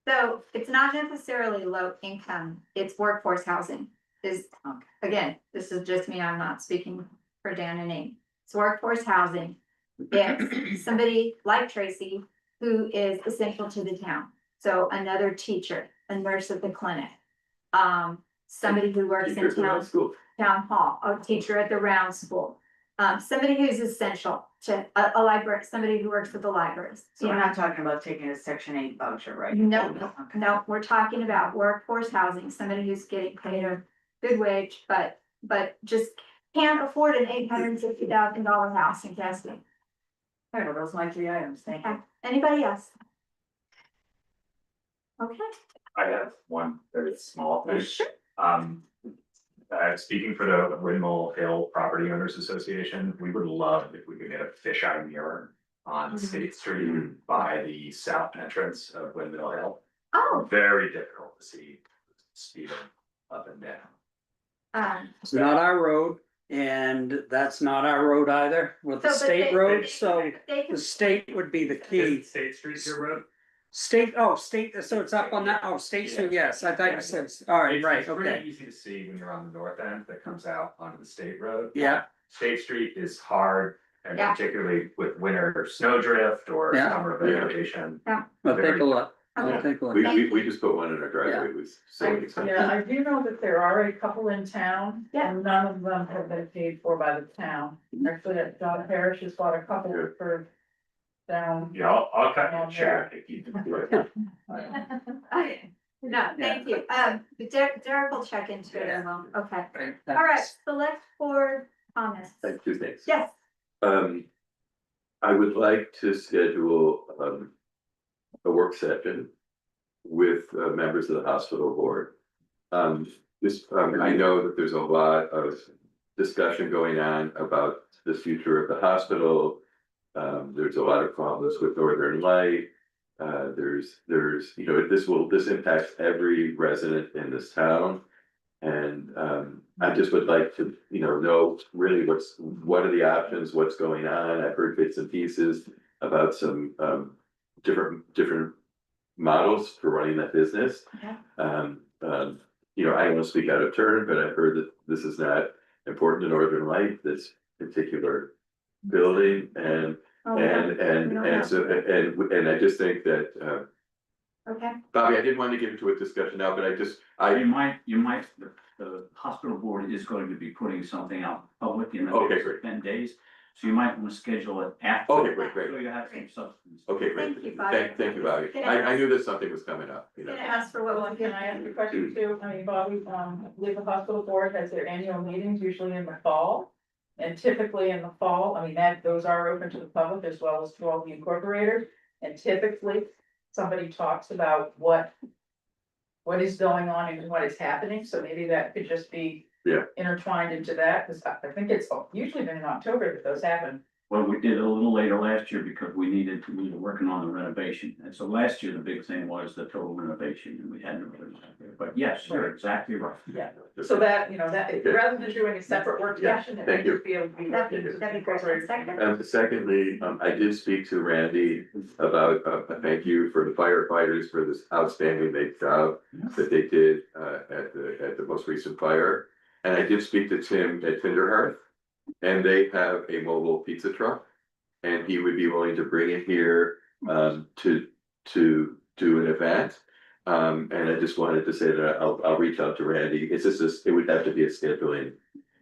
So it's not necessarily low income, it's workforce housing is, again, this is just me, I'm not speaking for Dan and Amy. It's workforce housing. It's somebody like Tracy who is essential to the town. So another teacher, a nurse at the clinic. Somebody who works in Teachers in town, that school. town hall, a teacher at the round school. Somebody who's essential to a library, somebody who works at the libraries. So we're not talking about taking a Section 8 voucher, right? No, we're talking about workforce housing, somebody who's getting paid a good wage, but just can't afford an $860,000 house in Castine. All right, well, those are my 3 items, thank you. Anybody else? Okay, I have one very small thing. sure. Speaking for the Windmill Hill Property Owners Association, we would love if we could get a fisheye mirror on State Street by the south entrance of Windmill Hill. Oh, Very difficult to see speeding up and down. It's not our road, and that's not our road either, with the So, but state they- road, so they can, the state would be the key. State Street your road? State, so it's up on that, State Street, yes, I thought you said, all right, It's- right, It's pretty okay, easy to see when you're on the north end that comes out onto the state road. yeah, State Street is hard, and Yeah. particularly with winter snowdrift or Yeah. summer vegetation. I'll take a look, I'll take a look. We just put one in our driveway, it was so expensive. Yeah, I do know that there are a couple in town, Yeah. and none of them have been paid for by the town. Actually, that John Parrish has bought a couple for down. Yeah, I'll cut you a check if you do it. No, thank you. Derek will check into it as well. Okay. Right, All right, thanks. select board comments. Two things. Yes, I would like to schedule, a work session with, members of the hospital board. I know that there's a lot of discussion going on about the future of the hospital. There's a lot of problems with Northern Light. There's, this impacts every resident in this town. And, I just would like to, know really what are the options, what's going on. I've heard bits and pieces about some, different models for running that business. Okay. I don't speak out of turn, but I've heard that this is not important to Northern Light, this particular building, and Oh, yeah. and I just think that, Okay, Bobby, I didn't want to get into a discussion now, but You might, the hospital board is going to be putting something out public in the Okay, next great. 10 days. So you might want to schedule it after. Okay, great. So you have some substance. Okay, great. Thank you, Bobby. Thank you, Bobby. I knew that something was coming up, gonna ask for what one Can I ask a question too? I mean, Bobby, I believe the hospital board has their annual meetings usually in the fall. And typically in the fall, I mean, those are open to the public as well as to all the incorporators. And typically, somebody talks about what is going on and what is happening, so maybe that could just be Yeah. intertwined into that, because I think it's usually been in October that those happen. Well, we did it a little later last year because we were working on the renovation. And so last year, the big thing was the total renovation and we hadn't really. But yes, you're exactly right. Yeah, so that, rather than doing a separate work Yeah, session, it thank may you. just be able to be. that'd be great. Second, Secondly, I did speak to Randy about, a thank you for the firefighters for this outstanding job that they did, at the most recent fire. And I did speak to Tim at Tinderhearth, and they have a mobile pizza truck. And he would be willing to bring it here, to do an event. And I just wanted to say that I'll reach out to Randy. It's just, it would have to be a scheduling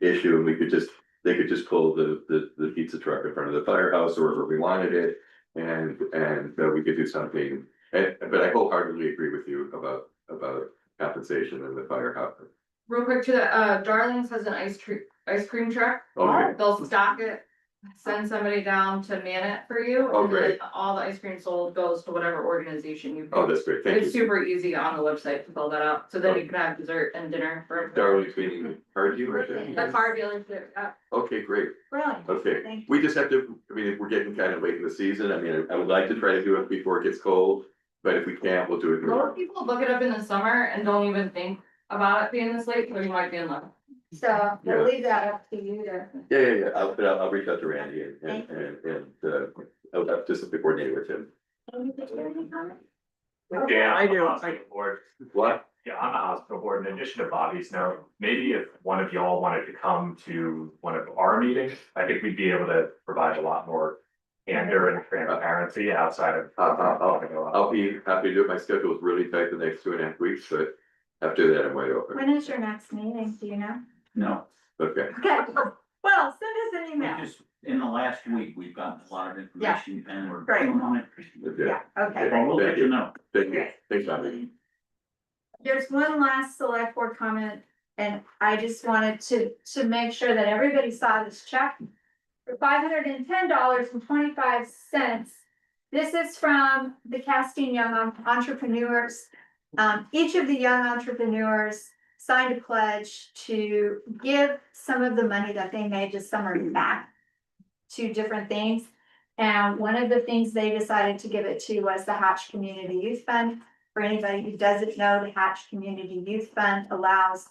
issue, and they could just pull the pizza truck in front of the firehouse or wherever we wanted it. And we could do something, but I wholeheartedly agree with you about compensation and the firehouse. Real quick to that, Darlings has an ice cream truck. Okay. They'll stock it, send somebody down to man it for you. Oh, and then great. all the ice cream sold goes to whatever organization you pick. Oh, that's great, thank It's you. super easy on the website to fill that out, so then you can have dessert and dinner for. Darling's meeting, heard you right The there. car dealership, Okay, great. brilliant. Okay, Thank you. we just have to, we're getting kind of late in the season. I would like to try to do it before it gets cold, but if we can't, we'll do it. Most people book it up in the summer and don't even think about it being this late, so you might be in luck. So Yeah. we'll leave that up to you to. Yeah, I'll reach out to Randy and I'll have just to coordinate with him. Any comments? Yeah, I do. I'm on the hospital board. What? Yeah, on the hospital board, in addition to Bobby's note, maybe if one of y'all wanted to come to one of our meetings, I think we'd be able to provide a lot more candor and transparency outside of. I'll be happy to do it. My schedule is really tight the next 2.5 weeks, but after that, I'm wide open. When is your next meeting? Do you know? No, Okay. Okay, well, send us an we email. just, in the last week, we've gotten a lot of information and we're Great. going on it. Yeah. Okay. Well, we'll let you know. Thank you. Thanks, Tommy. There's one last select board comment, and I just wanted to make sure that everybody saw this check. For $510.25. This is from the Castine Young Entrepreneurs. Each of the young entrepreneurs signed a pledge to give some of the money that they made this summer back to different things. And one of the things they decided to give it to was the Hatch Community Youth Fund. For anybody who doesn't know, the Hatch Community Youth Fund allows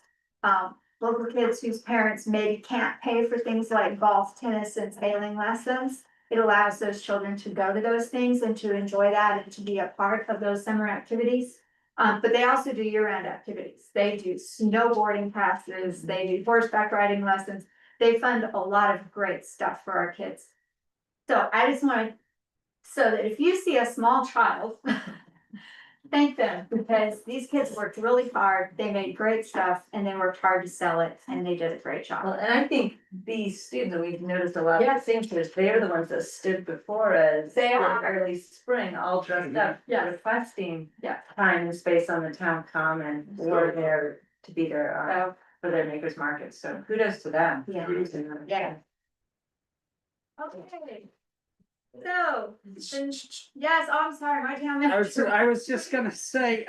local kids whose parents maybe can't pay for things like golf, tennis, and sailing lessons. It allows those children to go to those things and to enjoy that and to be a part of those summer activities. But they also do year-round activities. They do snowboarding classes, they do horseback riding lessons. They fund a lot of great stuff for our kids. So I just wanted, so that if you see a small child, thank them, because these kids worked really hard, they made great stuff, and they worked hard to sell it, and they did a great Well, job. and I think these students, we've noticed a lot Yeah. of thinkers, they're the ones that stood before us. They are. in Early spring, all dressed up, Yeah. requesting. Yeah. Time and space on the town common, or there to be there, So, for their makers market, so kudos to them. yeah, Kudos. yeah. Okay. So, yes, I'm sorry, my town manager. I was just gonna say,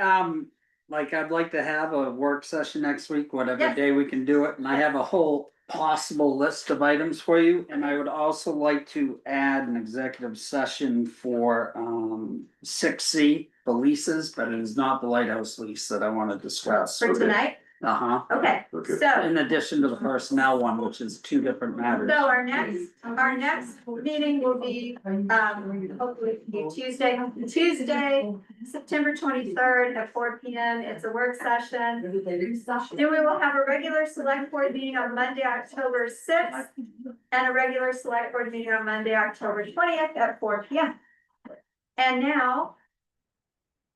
like, I'd like to have a work session next week, whatever Yes. day we can do it, and I have a whole possible list of items for you, and I would also like to add an executive session for, 6C, the leases, but it is not the lighthouse lease that I wanna discuss. For tonight, Uh-huh, okay, Okay. so. in addition to the personnel one, which is two different matters. So our next meeting will be, hopefully be Tuesday, September 23rd at 4 p.m. It's a work session. Then we will have a regular select board meeting on Monday, October 6th, and a regular select board meeting on Monday, October 20th at 4 p.m. And now,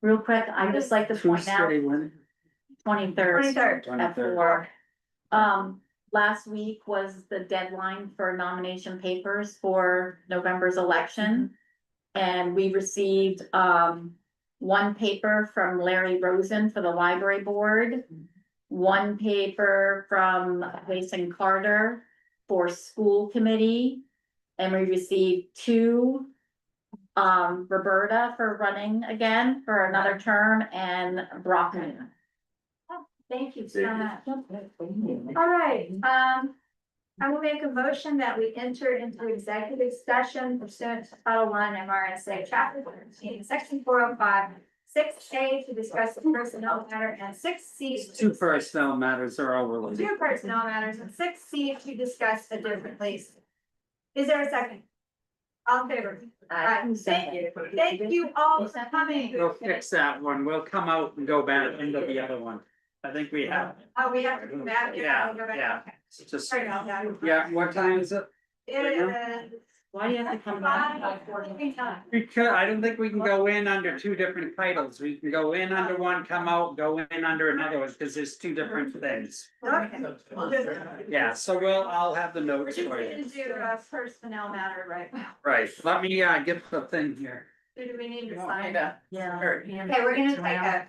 Real quick, I'd just like to point out, Tuesday, when? 23rd 23rd. at 4. Last week was the deadline for nomination papers for November's election. And we received, one paper from Larry Rosen for the library board. One paper from Jason Carter for school committee. And we received 2 Roberta for running again for another term, and Brockman. thank you so much. All right, I will make a motion that we enter into executive session pursuant to Title I MRSA Chapter 13, Section 405, 6A to discuss the personnel matter, and 6C. Two personnel matters are all related. 2 personnel matters, and 6C to discuss a different lease. Is there a second? All in favor? Aye. Thank you all for coming. We'll fix that one, we'll come out and go back into the other one. I think we have. Oh, we have to come back. Yeah, We'll go back. yeah. Okay. It's just, Sorry about that. yeah, what time is it? It is. Why do you have to come back? 5:49. Because I don't think we can go in under 2 different titles, we can go in under one, come out, go in under another one, because there's 2 different things. Okay. Yeah, so I'll have the We're notes just for gonna you. do a personnel matter right now. Right, let me get the thing here. Do we need to sign? Yeah. Okay, we're gonna take a